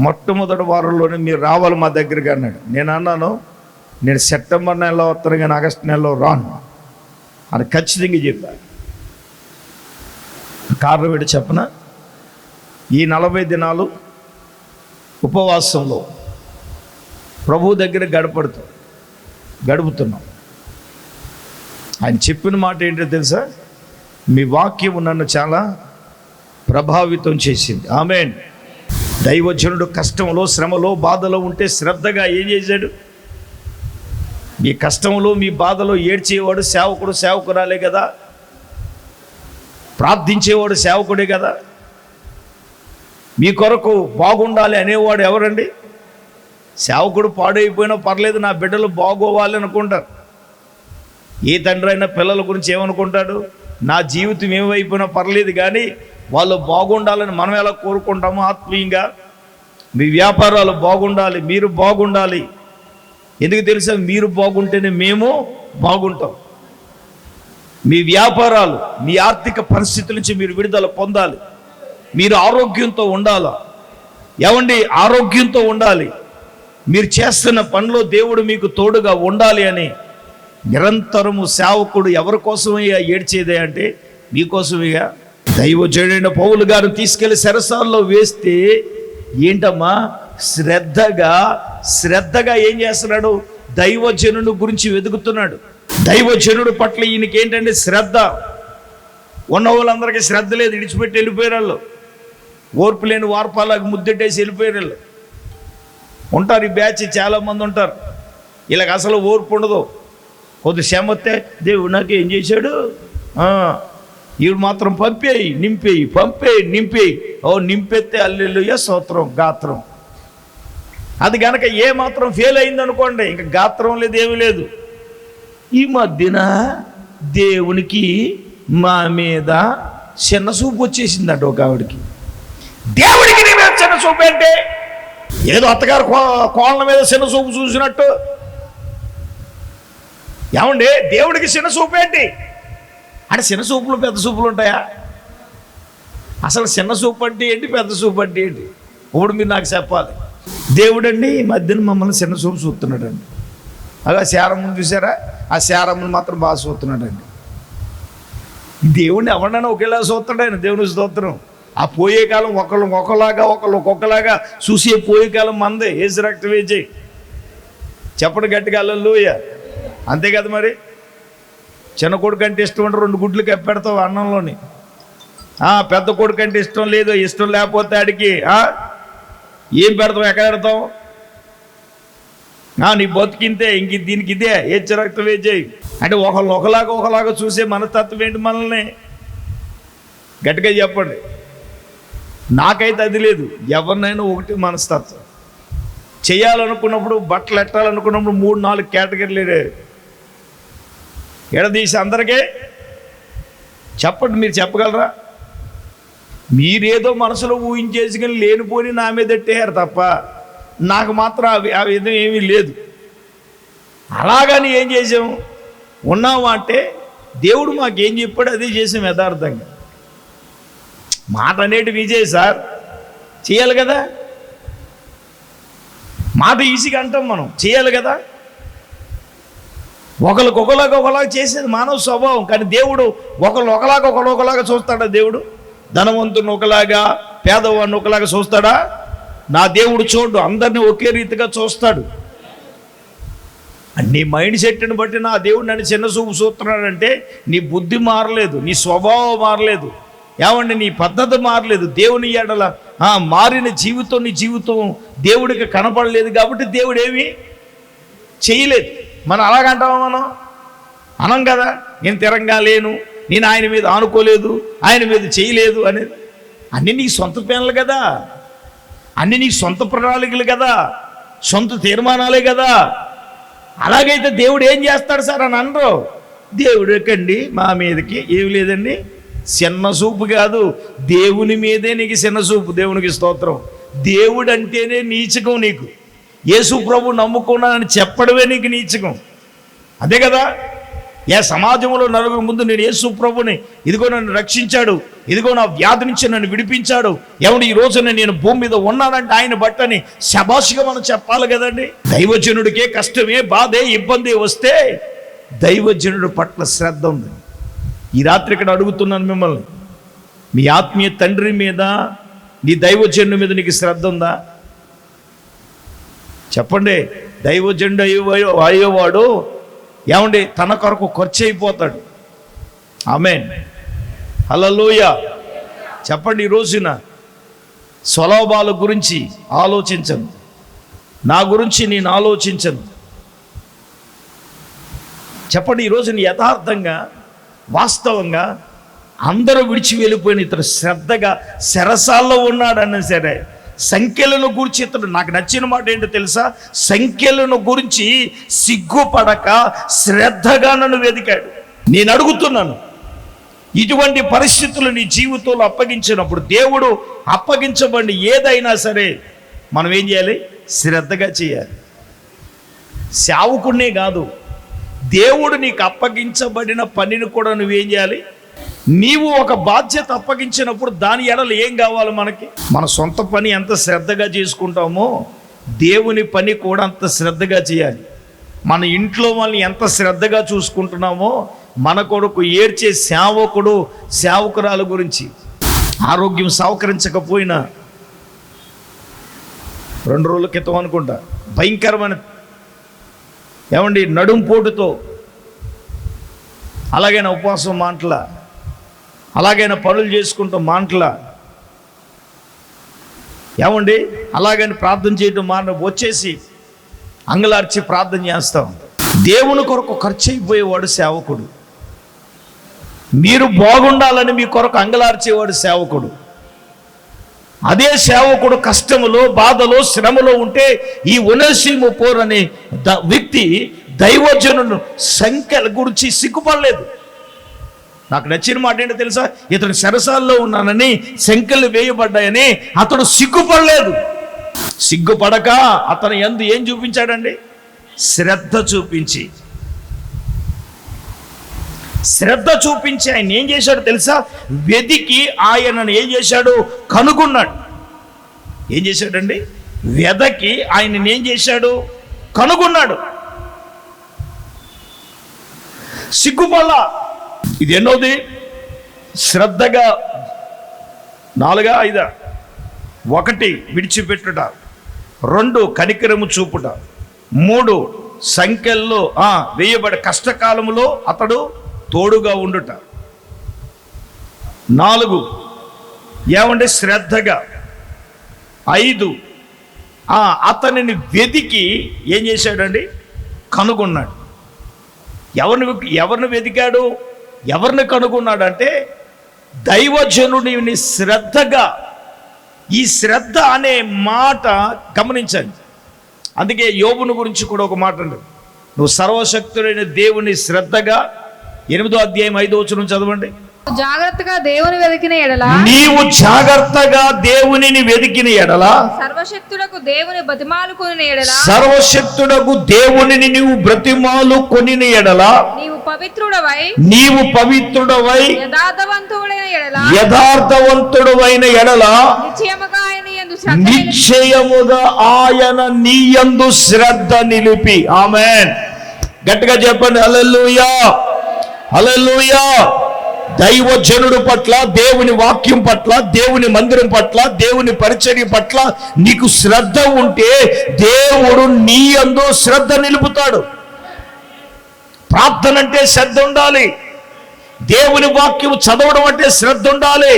మొట్టమొదటి వారంలోనే మీరు రావాలి మా దగ్గరికి అన్నాడు. నేను అన్నాను, నేను సెప్టెంబర్ నెలలో వస్తాను కానీ ఆగస్టు నెలలో రాను అని ఖచ్చితంగా చెప్పాను. కారణం ఏంటో చెప్పనా? ఈ 40 దినాలు ఉపవాసంలో ప్రభు దగ్గర గడుపుతున్నాం. ఆయన చెప్పిన మాట ఏంటో తెలుసా? మీ వాక్యం నన్ను చాలా ప్రభావితం చేసింది. ఆమేన్. దైవజనుడు కష్టంలో, శ్రమలో, బాధలో ఉంటే శ్రద్ధగా ఏం చేశాడు? మీ కష్టంలో, మీ బాధలో ఏడ్చేవాడు సేవకుడు, సేవకురాలే కదా. ప్రార్థించేవాడు సేవకుడే కదా. మీ కొరకు బాగుండాలి అనేవాడు ఎవరండి? సేవకుడు. పాడైపోయినా పర్లేదు, నా బిడ్డలు బాగోవాలి అనుకుంటారు. ఏ తండ్రి అయినా పిల్లల గురించి ఏమనుకుంటాడు? నా జీవితం ఏమైపోయినా పర్లేదు కానీ వాళ్ళు బాగుండాలని మనం ఎలా కోరుకుంటామో ఆత్మీయంగా. మీ వ్యాపారాలు బాగుండాలి, మీరు బాగుండాలి. ఎందుకు తెలుసా? మీరు బాగుంటేనే మేము బాగుంటాం. మీ వ్యాపారాలు, మీ ఆర్థిక పరిస్థితుల నుంచి మీరు విడుదల పొందాలి. మీరు ఆరోగ్యంతో ఉండాలా? ఏమండి, ఆరోగ్యంతో ఉండాలి. మీరు చేస్తున్న పనిలో దేవుడు మీకు తోడుగా ఉండాలి అని నిరంతరము సేవకుడు ఎవరి కోసమయ్యా ఏడ్చేదే అంటే మీకోసమయ్యా. దైవజనుడైన పౌలు గారు తీసుకెళ్లి చెరసాల్లో వేస్తే ఏంటమ్మా, శ్రద్ధగా ఏం చేస్తున్నాడు? దైవజనుడు గురించి వెతుకుతున్నాడు. దైవజనుడు పట్ల ఈయనకి ఏంటంటే శ్రద్ధ. ఉన్న వాళ్ళందరికీ శ్రద్ధ లేదు, విడిచిపెట్టి వెళ్ళిపోయారు వాళ్ళు. ఓర్పు లేని వార్పాలకు ముద్దెట్టేసి వెళ్ళిపోయారు వాళ్ళు. ఉంటారు ఈ బ్యాచ్, చాలామంది ఉంటారు. వీళ్ళకి అసలు ఓర్పు ఉండదు. కొద్ది శ్రమ వస్తే దేవుడు నాకు ఏం చేశాడు, ఈవిడు మాత్రం పంపేయి నింపేయి. ఓ నింపెత్తే హల్లెలూయా స్తోత్రం గాత్రం. అది కనుక ఏ మాత్రం ఫెయిల్ అయిందనుకోండి, ఇంకా గాత్రం లేదు, ఏమీ లేదు. ఈ మధ్యన దేవునికి మా మీద చిన్న చూపు వచ్చేసిందంట ఒక ఆవిడికి. దేవుడికి నీ మీద చిన్న చూపు అంటే ఏదో అత్తగారు కోళ్ళ మీద చిన్న చూపు చూసినట్టు. ఏమండి, దేవుడికి చిన్న చూపు ఏంటి అంటే? చిన్న చూపులు పెద్ద చూపులు ఉంటాయా? అసలు చిన్న చూపు అంటే ఏంటి, పెద్ద చూపు అంటే ఏంటి? ఇప్పుడు మీరు నాకు చెప్పాలి. దేవుడండి ఈ మధ్యన మమ్మల్ని చిన్న చూపు చూస్తున్నాడండి. అలా శారమ్మను చూసారా? ఆ శారమ్మను మాత్రం బాగా చూస్తున్నాడండి. దేవుడిని ఎవరినైనా ఒకేలా చూస్తాడు ఆయన. దేవుని స్తోత్రం. ఆ పోయే కాలం ఒకళ్ళు ఒక్కొక్కలాగా చూసే పోయే కాలం మందే. ఏసు రక్తం వేచి చెప్పడు గట్టిగా హల్లెలూయా. అంతే కదా మరి. చిన్న కొడుకు అంటే ఇష్టం అంటే 2 గుడ్లు కప్పెడతావు అన్నంలోని. పెద్ద కొడుకు అంటే ఇష్టం లేకపోతే ఆడికి ఏం పెడతావు, ఎక్కడ పెడతావు? నీ బతుకింతే, ఇంక దీనికి ఇదే ఏసు రక్తం వేచేయి అంటే ఒకలాగా చూసే మనస్తత్వం ఏంటి మనల్ని? గట్టిగా చెప్పండి. నాకైతే అది లేదు. ఎవరినైనా ఒకటి మనస్తత్వం. చేయాలనుకున్నప్పుడు, బట్టలు ఎట్టాలనుకున్నప్పుడు 3-4 కేటగిరీలు ఎడదీసి అందరికీ చెప్పండి. మీరు చెప్పగలరా? మీరేదో మనసులో ఊహించేసుకుని లేనిపోని నా మీద ఎట్టేయారు తప్ప నాకు మాత్రం ఆ విధం ఏమీ లేదు. అలాగని ఏం చేసాం? ఉన్నావా అంటే దేవుడు మాకేం చెప్పాడు అదే చేసాం యథార్థంగా. మాట అనేటి విజయ్ సార్ చేయాలి కదా, మాట ఈజీగా అంటాం, మనం చేయాలి కదా. ఒకలాగా చేసేది మానవ స్వభావం. కానీ దేవుడు ఒకలాగా చూస్తాడా? దేవుడు ధనవంతుని ఒకలాగా, పేదవాడిని ఒకలాగా చూస్తాడా? నా దేవుడు చూడు, అందరినీ ఒకే రీతిగా చూస్తాడు. నీ మైండ్ సెట్ని బట్టి నా దేవుడు నన్ను చిన్న చూపు చూస్తున్నాడంటే నీ బుద్ధి మారలేదు, నీ స్వభావం మారలేదు, ఏమండి నీ పద్ధతి మారలేదు. దేవుని ఎడల మారిన జీవితం, నీ జీవితం దేవుడికి కనపడలేదు కాబట్టి దేవుడు ఏమీ చేయలేదు. మనం అలాగంటామా? మనం అనం కదా. నేను తిరంగా లేను, నేను ఆయన మీద ఆనుకోలేదు, ఆయన మీద చేయలేదు అనేది. అన్నీ నీ సొంత ప్లాన్లు కదా, అన్నీ నీ సొంత ప్రణాళికలు కదా, సొంత తీర్మానాలే కదా. అలాగైతే దేవుడు ఏం చేస్తాడు సార్ అని అనరు. దేవుడు ఎక్కండి మా మీదకి ఏమి లేదండి, చిన్న చూపు కాదు, దేవుని మీదే నీకు చిన్న చూపు. దేవునికి స్తోత్రం. దేవుడు అంటేనే నీచకం నీకు. యేసు ప్రభు నమ్ముకున్నానని చెప్పడమే నీకు నీచకం. అదే కదా. సమాజంలో నలుగురు ముందు నేను యేసు ప్రభుని, ఇదిగో నన్ను రక్షించాడు, ఇదిగో నా వ్యాధి నుంచి నన్ను విడిపించాడు, ఈ రోజున నేను భూమి మీద ఉన్నానంటే ఆయన బట్టని శభాషుగా మనం చెప్పాలి కదండి. దైవజనుడికే కష్టమే, బాధే, ఇబ్బంది వస్తే దైవజనుడి పట్ల శ్రద్ధ ఉంది. ఈ రాత్రి ఇక్కడ అడుగుతున్నాను మిమ్మల్ని, మీ ఆత్మీయ తండ్రి మీద, నీ దైవజనుడి మీద నీకు శ్రద్ధ ఉందా? చెప్పండి. దైవజనుడు అయ్యేవాడు తన కొరకు ఖర్చు అయిపోతాడు. ఆమేన్, హల్లెలూయా. చెప్పండి. ఈ రోజున స్వలాభాల గురించి ఆలోచించను, నా గురించి నేను ఆలోచించను. చెప్పండి. ఈరోజు నీ యథార్థంగా, వాస్తవంగా అందరూ విడిచి వెళ్ళిపోయిన ఇతడు శ్రద్ధగా చెరసాల్లో ఉన్నాడన్నా సరే, సంఖ్యలను గురించి ఇతడు, నాకు నచ్చిన మాట ఏంటో తెలుసా, సంఖ్యలను గురించి సిగ్గుపడక శ్రద్ధగా నన్ను వెదికాడు. నేను అడుగుతున్నాను, ఇటువంటి పరిస్థితులు నీ జీవితంలో అప్పగించినప్పుడు, దేవుడు అప్పగించబడి ఏదైనా సరే మనం ఏం చేయాలి? శ్రద్ధగా చేయాలి. సేవకుడినే కాదు, దేవుడు నీకు అప్పగించబడిన పనిని కూడా నువ్వేం చేయాలి? నీవు ఒక బాధ్యత అప్పగించినప్పుడు దాని ఎడలు ఏం కావాలి మనకి? మన సొంత పని ఎంత శ్రద్ధగా చేసుకుంటామో దేవుని పని కూడా అంత శ్రద్ధగా చేయాలి. మన ఇంట్లో వాళ్ళని ఎంత శ్రద్ధగా చూసుకుంటున్నామో మన కొరకు ఏడ్చే సేవకుడు, సేవకురాల గురించి, ఆరోగ్యం సహకరించకపోయినా 2 రోజుల క్రితం అనుకుంటా భయంకరమైన నడుంపోటుతో, అలాగైనా ఉపవాసం మాటల, అలాగైనా పనులు చేసుకుంటూ మాటల, అలాగని ప్రార్థన చేయడం వచ్చేసి అంగలార్చి ప్రార్థన చేస్తాం. దేవుని కొరకు ఖర్చు అయిపోయేవాడు సేవకుడు. మీరు బాగుండాలని మీ కొరకు అంగలార్చేవాడు సేవకుడు. అదే సేవకుడు కష్టములో, బాధలో, శ్రమలో ఉంటే ఈ ఒనేసిమోరు అనే వ్యక్తి దైవజనుడు సంఖ్యల గురించి సిగ్గుపడలేదు. నాకు నచ్చిన మాట ఏంటో తెలుసా, ఇతడు చెరసాల్లో ఉన్నానని, సంఖ్యలు వేయబడ్డాయని అతడు సిగ్గుపడలేదు. సిగ్గుపడక అతను ఏం చూపించాడండి? శ్రద్ధ చూపించి ఆయన ఏం చేశాడు తెలుసా? వెదికి ఆయనను ఏం చేశాడు? కనుగొన్నాడు. ఏం చేశాడండి? వెదకి ఆయనను ఏం చేశాడు? కనుగొన్నాడు. సిగ్గుపల్ల. ఇది ఎన్నోది? శ్రద్ధగా 4, 5. 1 విడిచిపెట్టుట, 2 కనికరము చూపుట, 3 సంఖ్యల్లో వేయబడి కష్టకాలములో అతడు తోడుగా ఉండుట, 4 శ్రద్ధగా, 5 అతనిని వెతికి ఏం చేశాడండి? కనుగొన్నాడు. ఎవరిని వెతికాడు? ఎవరిని కనుగొన్నాడు అంటే దైవజనుడిని శ్రద్ధగా. ఈ శ్రద్ధ అనే మాట గమనించండి. అందుకే యోబుని గురించి కూడా ఒక మాట ఉంది. నువ్వు సర్వశక్తుడైన దేవుని శ్రద్ధగా, 8వ అధ్యాయం 5వ వచనం చదవండి. జాగ్రత్తగా దేవుని వెతికిన ఎడల, నీవు జాగ్రత్తగా దేవునిని వెతికిన ఎడల, సర్వశక్తుడకు దేవుని బతిమాలుకొనిన ఎడల, సర్వశక్తుడకు దేవునిని నీవు బ్రతిమాలుకొనిన ఎడల, నీవు పవిత్రుడవై యథార్థవంతుడవైన ఎడల, నిశ్చయముగా ఆయన నీ యందు శ్రద్ధ నిలిపి. ఆమేన్. గట్టిగా చెప్పండి హల్లెలూయా, హల్లెలూయా. దైవజనుడు పట్ల, దేవుని వాక్యం పట్ల, దేవుని మందిరం పట్ల, దేవుని పరిచర్య పట్ల నీకు శ్రద్ధ ఉంటే దేవుడు నీ యందు శ్రద్ధ నిలుపుతాడు. ప్రార్థన అంటే శ్రద్ధ ఉండాలి. దేవుని వాక్యం చదవడం అంటే శ్రద్ధ ఉండాలి.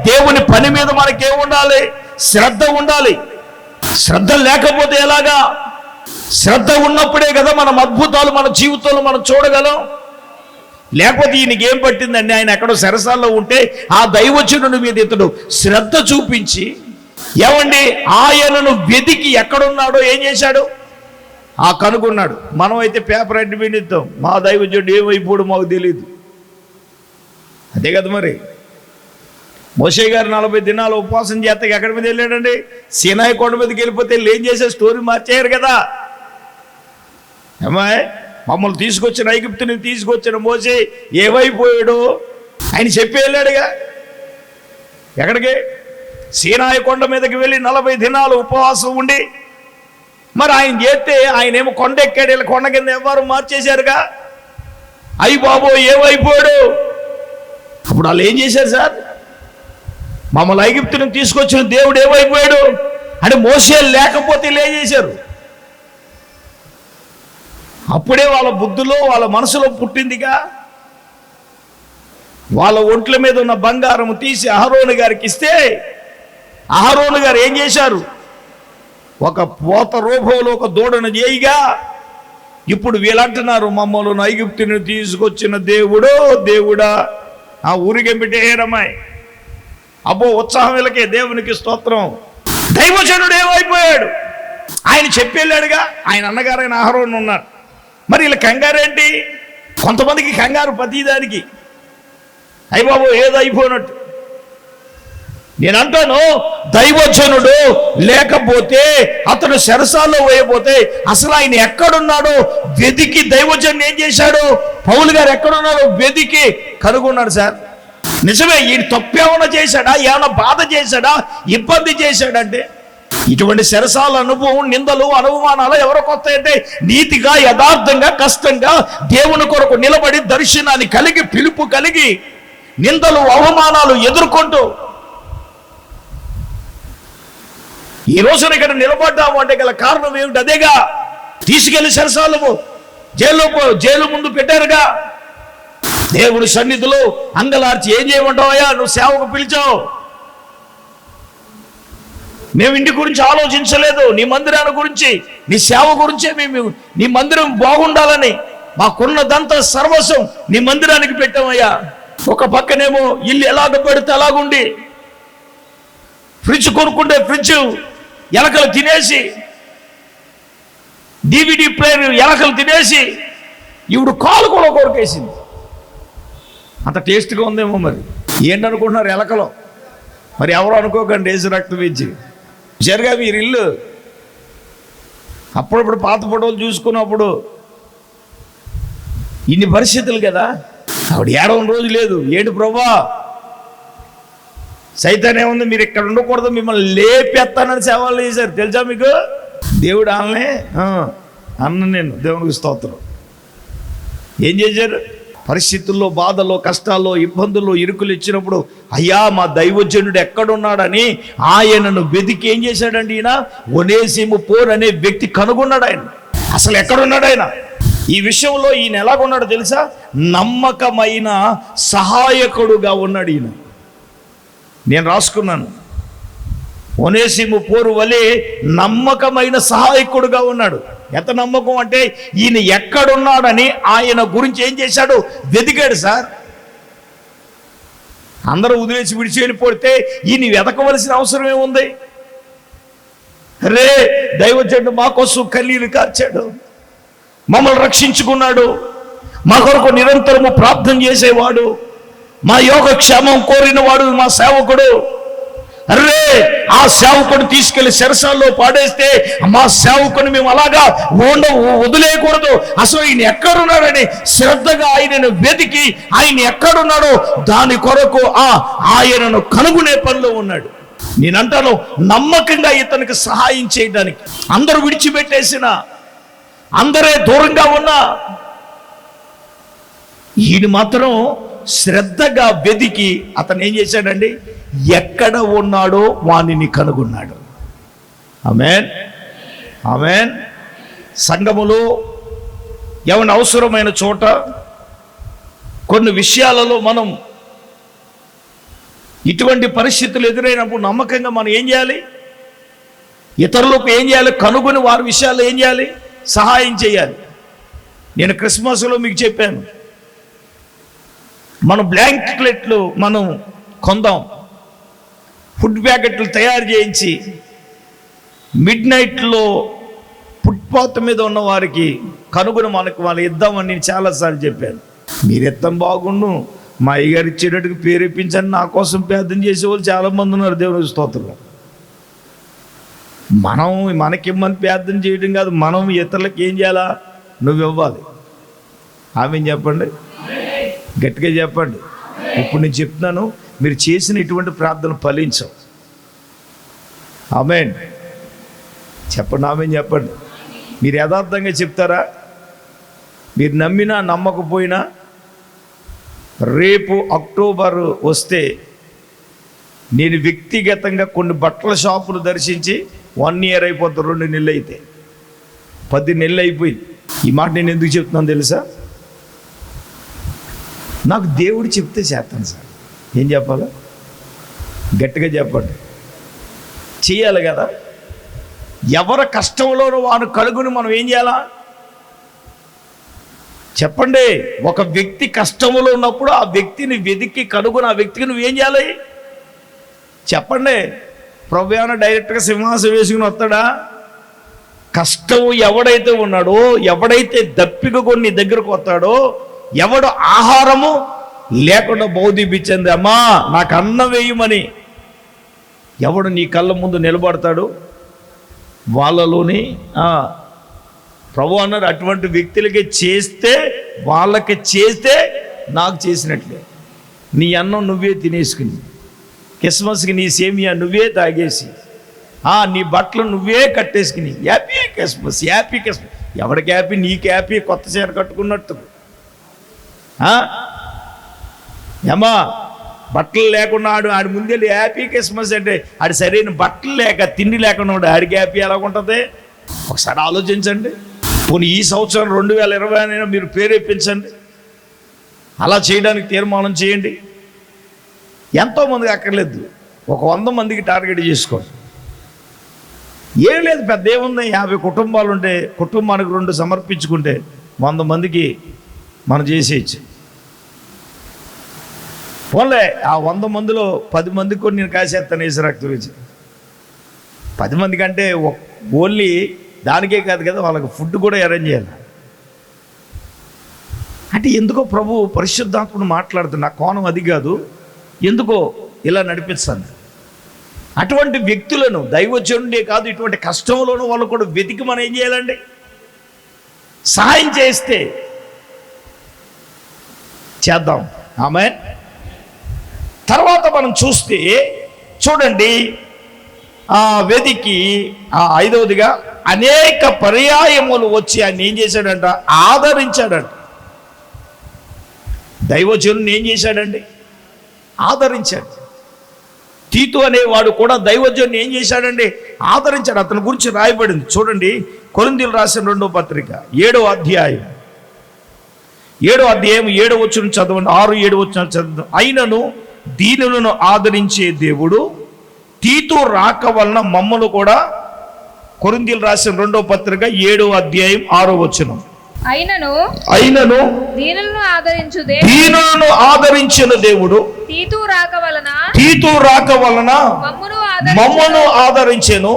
దేవుని పని మీద మనకేం ఉండాలి? శ్రద్ధ ఉండాలి. శ్రద్ధ లేకపోతే ఎలాగా? శ్రద్ధ ఉన్నప్పుడే కదా మనం అద్భుతాలు మన జీవితంలో మనం చూడగలం. లేకపోతే ఈయనకి ఏం పట్టిందండి? ఆయన ఎక్కడో సరసాల్లో ఉంటే ఆ దైవజనుడి మీద ఇతడు శ్రద్ధ చూపించి, ఏమండి, ఆయనను వెతికి ఎక్కడున్నాడో ఏం చేశాడు? కనుగొన్నాడు. మనం అయితే పేపర్ అడ్డు పిండిస్తాం, మా దైవజనుడు ఏమైపోడు మాకు తెలియదు. అదే కదా మరి. మోషే గారు 40 దినాలు ఉపవాసం చేస్తే ఎక్కడి మీద వెళ్ళాడండి? సీనాయి కొండ మీదకి వెళ్ళిపోతే ఏం చేసే స్టోరీ మార్చేయారు కదా. ఏమాయ్, మమ్మల్ని తీసుకొచ్చిన ఐగుప్తుని తీసుకొచ్చిన మోషే ఏమైపోయాడు ఆయన చెప్పి వెళ్ళాడుగా. ఎక్కడికి? సీనాయి కొండ మీదకి వెళ్ళి 40 దినాలు ఉపవాసం ఉండి, మరి ఆయన చేస్తే ఆయన ఏమో కొండ ఎక్కాడు, ఇలా కొండ కింద ఎవరు మార్చేశారుగా. అయ్యి బాబో ఏమైపోయాడు. అప్పుడు వాళ్ళు ఏం చేశారు సార్? మమ్మల్ని ఐగుప్తుని తీసుకొచ్చిన దేవుడు ఏమైపోయాడు అంటే మోషే లేకపోతే ఏం చేశారు? అప్పుడే వాళ్ళ బుద్ధిలో, వాళ్ళ మనసులో పుట్టిందిగా. వాళ్ళ ఒంట్ల మీద ఉన్న బంగారం తీసి అహరోను గారికి ఇస్తే అహరోను గారు ఏం చేశారు? ఒక పోత రూపంలో ఒక దూడను చేయగా, ఇప్పుడు వీళ్ళంటున్నారు మమ్మల్ని ఐగుప్తుని తీసుకొచ్చిన దేవుడా ఆ ఊరికే పెట్టేయడమ్మాయి. అబ్బో ఉత్సాహం వీళ్ళకే, దేవునికి స్తోత్రం. దైవజనుడు ఏమైపోయాడు? ఆయన చెప్పి వెళ్ళాడుగా. ఆయన అన్నగారైన అహరోను ఉన్నారు. మరి వీళ్ళ కంగారేంటి? కొంతమందికి కంగారు ప్రతిదానికి. అయ్య బాబు ఏదో అయిపోయినట్టు. నేను అంటాను, దైవజనుడు లేకపోతే, అతను చెరసాల్లో వేయబోతే అసలు ఆయన ఎక్కడున్నాడో వెతికి దైవజనుడు ఏం చేశాడు? పౌలు గారు ఎక్కడున్నాడో వెతికి కనుగొన్నాడు సార్. నిజమే, ఈయన తప్పేమన్నా చేశాడా? ఏమైనా బాధ చేశాడా? ఇబ్బంది చేశాడంటే ఇటువంటి చెరసాల అనుభవం, నిందలు, అనుమానాలు ఎవరికి వస్తాయంటే నీతిగా, యథార్థంగా, కష్టంగా దేవుని కొరకు నిలబడి దర్శనాన్ని కలిగి, పిలుపు కలిగి, నిందలు, అవమానాలు ఎదుర్కొంటూ ఈ రోజున ఇక్కడ నిలబడ్డాము అంటే గల కారణం ఏమిటి? అదేగా. తీసుకెళ్లి చెరసాలము జైలు ముందు పెట్టారుగా. దేవుని సన్నిధిలో అంగలార్చి ఏం చేయమంటావయ్యా? నువ్వు సేవకు పిలిచావు, మేము ఇంటి గురించి ఆలోచించలేదు, నీ మందిరాన్ని గురించి, నీ సేవ గురించే మేము నీ మందిరం బాగుండాలని మాకున్నదంతా సర్వస్వం నీ మందిరానికి పెట్టామయ్యా. ఒక పక్కనేమో ఇల్లు ఎలాగ పెడితే అలాగుండి, ఫ్రిడ్జ్ కొనుక్కుంటే ఫ్రిడ్జ్ ఎలకలు తినేసి, DVD ప్లేయర్ ఎలకలు తినేసి, ఇప్పుడు కాలు కూడా కొరికేసింది. అంత టేస్ట్గా ఉందేమో. మరి ఏంటనుకుంటున్నారు ఎలకలో? మరి ఎవరు అనుకోకండి, ఏసు రక్తం ఇచ్చి జరిగా మీరు ఇల్లు అప్పుడప్పుడు పాత ఫోటోలు చూసుకున్నప్పుడు ఇన్ని పరిస్థితులు కదా. ఆవిడ ఏడవని రోజు లేదు. ఏంటి ప్రభా, సైతాన్ ఏముంది, మీరు ఇక్కడ ఉండకూడదు, మిమ్మల్ని లేపేస్తానని సేవలు చేశారు తెలుసా మీకు? దేవుడు ఆమె అన్న, నేను దేవునికి స్తోత్రం. ఏం చేశారు? పరిస్థితుల్లో, బాధల్లో, కష్టాల్లో, ఇబ్బందుల్లో, ఇరుకులు ఇచ్చినప్పుడు అయ్యా మా దైవజనుడు ఎక్కడున్నాడని ఆయనను వెతికి ఏం చేశాడండి ఈయన? ఒనేసిము పోర్ అనే వ్యక్తి కనుగొన్నాడు. ఆయన అసలు ఎక్కడున్నాడు? ఆయన ఈ విషయంలో ఈయన ఎలాగున్నాడో తెలుసా? నమ్మకమైన సహాయకుడుగా ఉన్నాడు ఈయన. నేను రాసుకున్నాను, ఒనేసిము పోరు వలె నమ్మకమైన సహాయకుడుగా ఉన్నాడు. ఎంత నమ్మకం అంటే ఈయన ఎక్కడున్నాడని ఆయన గురించి ఏం చేశాడు? వెతికాడు సార్. అందరూ వదిలేసి విడిచి వెళ్ళిపోతే ఈయన వెతకవలసిన అవసరం ఏముంది? రే దైవజనుడు మా కోసం కన్నీరు కార్చాడు, మమ్మల్ని రక్షించుకున్నాడు, మా కొరకు నిరంతరము ప్రార్థన చేసేవాడు, మా యోగక్షేమం కోరిన వాడు మా సేవకుడు. అర్రే, ఆ సేవకుడు తీసుకెళ్లి చెరసాల్లో పాడేస్తే మా సేవకుని మేము అలాగా వదిలేయకూడదు. అసలు ఈయన ఎక్కడున్నాడని శ్రద్ధగా ఆయనను వెతికి ఆయన ఎక్కడున్నాడో దాని కొరకు ఆయనను కనుగొనే పనిలో ఉన్నాడు. నేనంటాను, నమ్మకంగా ఇతనికి సహాయం చేయడానికి అందరూ విడిచిపెట్టేసిన, అందరే దూరంగా ఉన్నా, ఈయన మాత్రం శ్రద్ధగా వెతికి అతను ఏం చేశాడండి, ఎక్కడ ఉన్నాడో వానిని కనుగొన్నాడు. ఆమేన్, ఆమేన్. సంఘములో ఏమైనా అవసరమైన చోట కొన్ని విషయాలలో మనం ఇటువంటి పరిస్థితులు ఎదురైనప్పుడు నమ్మకంగా మనం ఏం చేయాలి? ఇతరులకు ఏం చేయాలి? కనుగొని వారి విషయాల్లో ఏం చేయాలి? సహాయం చేయాలి. నేను క్రిస్మస్లో మీకు చెప్పాను, మనం బ్లాంకెట్లు మనం కొందాం, ఫుడ్ ప్యాకెట్లు తయారు చేయించి మిడ్ నైట్లో ఫుట్పాత్ మీద ఉన్న వారికి కనుగొని మనకు వాళ్ళు ఇద్దామని నేను చాలాసార్లు చెప్పాను. మీరు ఇద్దాం బాగుండు, మా అయ్యగారు ఇచ్చేటట్టుగా పేరు ఇప్పించండి, నా కోసం ప్రార్థన చేసేవాళ్ళు చాలామంది ఉన్నారు. దేవుని స్తోత్రం. మనం మనకిమ్మని ప్రార్థన చేయడం కాదు, మనం ఇతరులకు ఏం చేయాలా? నువ్వు ఇవ్వాలి. ఆమె చెప్పండి, గట్టిగా చెప్పండి. ఇప్పుడు నేను చెప్తున్నాను, మీరు చేసిన ఇటువంటి ప్రార్థన ఫలించవు. ఆమేన్ చెప్పండి, ఆమేన్ చెప్పండి. మీరు యథార్థంగా చెప్తారా? మీరు నమ్మినా నమ్మకపోయినా రేపు అక్టోబర్ వస్తే నేను వ్యక్తిగతంగా కొన్ని బట్టల షాపులు దర్శించి 1 year అయిపోతుంది, 2 నెలలు అయితే 10 నెలలు అయిపోయింది. ఈ మాట నేను ఎందుకు చెప్తున్నాను తెలుసా? నాకు దేవుడు చెప్తే చేస్తాను సార్. ఏం చెప్పాలా? గట్టిగా చెప్పండి. చెయ్యాలి కదా. ఎవరి కష్టంలోనూ వారు కలుగుని మనం ఏం చేయాలా? చెప్పండి. ఒక వ్యక్తి కష్టంలో ఉన్నప్పుడు ఆ వ్యక్తిని వెతికి కనుగొని ఆ వ్యక్తికి నువ్వేం చేయాలి? చెప్పండి. ప్రభువున డైరెక్ట్గా సింహాసనం వేసుకుని వస్తాడా? కష్టం ఎవడైతే ఉన్నాడో, ఎవడైతే దప్పిక కొని నీ దగ్గరకు వస్తాడో, ఎవడు ఆహారము లేకుండా బౌద్ధిపించింది, అమ్మా నాకు అన్నం వేయమని ఎవడు నీ కళ్ళ ముందు నిలబడతాడు, వాళ్ళలోని ప్రభు అన్నారు అటువంటి వ్యక్తులకి చేస్తే, వాళ్ళకి చేస్తే నాకు చేసినట్లే. నీ అన్నం నువ్వే తినేసుకుని, క్రిస్మస్కి నీ సేమియా నువ్వే తాగేసి, నీ బట్టలు నువ్వే కట్టేసుకుని హ్యాపీ క్రిస్మస్, హ్యాపీ క్రిస్మస్. ఎవరికి హ్యాపీ? నీకు హ్యాపీ, కొత్త చీర కట్టుకున్నట్టు. ఏమా బట్టలు లేకుండా ఆడి ముందే హ్యాపీ క్రిస్మస్ అంటే, ఆడి సరైన బట్టలు లేక తిండి లేకుండా ఆడికి హ్యాపీ ఎలాగుంటుంది? ఒకసారి ఆలోచించండి. పోనీ ఈ సంవత్సరం 2020 మీరు ప్రేరేపించండి, అలా చేయడానికి తీర్మానం చేయండి. ఎంతోమందికి అక్కర్లేదు, ఒక 100 మందికి టార్గెట్ చేసుకోండి. ఏం లేదు, పెద్ద ఏముంది, 50 కుటుంబాలు ఉంటే కుటుంబానికి 2 సమర్పించుకుంటే 100 మందికి మనం చేసేయచ్చు. పోన్లే, ఆ 100 మందిలో 10 మందికి కూడా నేను కాసేస్తాను యేసురక్తం గురించి. 10 మంది కంటే ఓన్లీ దానికే కాదు కదా, వాళ్ళకి ఫుడ్ కూడా అరేంజ్ చేయాలి. అంటే ఎందుకో ప్రభు పరిశుద్ధాత్ముడు మాట్లాడుతున్న కోణం అది కాదు, ఎందుకో ఇలా నడిపిస్తాను. అటువంటి వ్యక్తులను దైవజనుడే కాదు, ఇటువంటి కష్టంలోనూ వాళ్ళు కూడా వెతికి మనం ఏం చేయాలండి? సహాయం చేస్తే చేద్దాం. ఆమేన్. తర్వాత మనం చూస్తే చూడండి, వెతికి 5వదిగా అనేక పర్యాయములు వచ్చి ఆయన ఏం చేశాడంట? ఆదరించాడంట. దైవజనుని ఏం చేశాడండి? ఆదరించాడు. తీతు అనేవాడు కూడా దైవజనుని ఏం చేశాడండి? ఆదరించాడు. అతని గురించి రాయబడింది చూడండి, కొరింథీయులకు రాసిన 2వ పత్రిక 7వ అధ్యాయం 7వ వచనం చదవండి, 6-7 వచనాలు చదవండి. అయినను దీనులను ఆదరించే దేవుడు తీతు రాక వలన మమ్మను కూడా, కొరింథీయులకు రాసిన 2వ పత్రిక 7వ అధ్యాయం 6వ వచనం, అయినను దీనులను ఆదరించిన దేవుడు తీతు రాక వలన మమ్మను ఆదరించెను.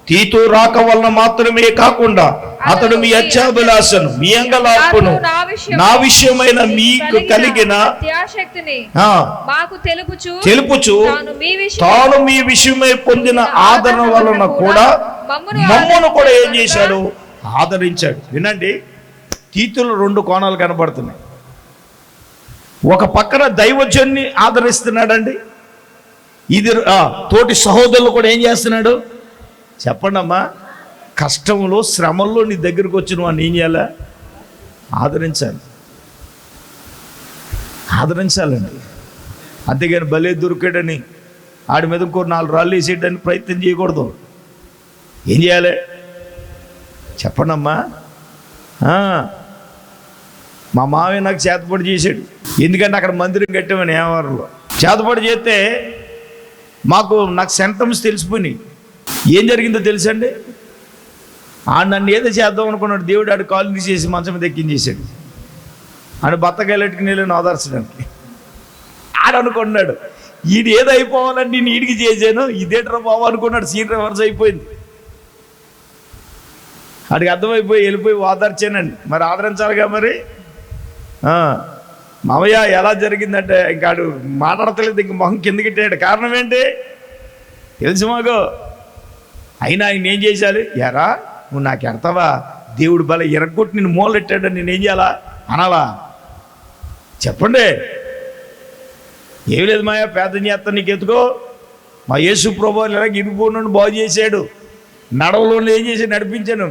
తీతు రాక వలన మాత్రమే కాకుండా అతడు మీ అత్యాభిలాషను, మీ అంగలార్పును, నా విషయమైన మీకు కలిగిన అత్యాశక్తిని మాకు తెలుపుచు తాను మీ విషయమై పొందిన ఆదరణ వలన కూడా మమ్మను కూడా ఏం చేశాడు? ఆదరించాడు. వినండి, తీతులు రెండు కోణాలు కనబడుతున్నాయి. ఒక పక్కన దైవజన్ని ఆదరిస్తున్నాడండి, ఇది తోటి సహోదరులు కూడా ఏం చేస్తున్నాడు? చెప్పండి అమ్మా, కష్టంలో శ్రమల్లో నీ దగ్గరకు వచ్చిన వాడిని ఏం చేయాలా? ఆదరించాలండి. అంతేగాని భలే దొరికాడని ఆడి మీద ఇంకో 4 రాళ్ళు వేసేయడానికి ప్రయత్నం చేయకూడదు. ఏం చేయాలి చెప్పండి అమ్మా. మా మావయ్య నాకు చేతపడి చేశాడు, ఎందుకంటే అక్కడ మందిరం కట్టామని ఏవారంలో చేతపడి చేస్తే నాకు సెంటమ్స్ తెలిసిపోయినాయి. ఏం జరిగిందో తెలుసండి, నన్ను ఏదో చేద్దాం అనుకున్నాడు, దేవుడు ఆడు కాలు తీసేసి మంచం మీద ఎక్కించేసాడు. అని బత్తకాయలెట్టుకు నేను ఆదర్చడానికి ఆడనుకున్నాడు, ఈడు ఏదో అయిపోవాలని నేను ఈడికి చేశాను, ఇదేట్రా బాబు అనుకున్నాడు. సీన్ రివర్స్ అయిపోయింది. ఆడికి అర్థమైపోయి వెళ్ళిపోయి ఆదర్చానండి. మరి ఆదరించాలిగా మరి. మామయ్య ఎలా జరిగిందంటే ఇంకా ఆడు మాట్లాడతలేదు, ఇంక మొహం కిందకిట్టాడు. కారణం ఏంటి తెలుసు మాకు. అయినా ఆయన ఏం చేశాడు? ఎరా నువ్వు నాకు ఎడతావా, దేవుడు బల ఎరగొట్టి నేను మూలెట్టాడని నేనేం చేయాలా అనాలా? చెప్పండి. ఏమి లేదు మాయా, పేద చేస్తాను నీకు ఎత్తుకో. మా యేసు ప్రభువు ఎలాగ ఇరుపోను బాగు చేశాడు, నడవలో ఏం చేసి నడిపించాను.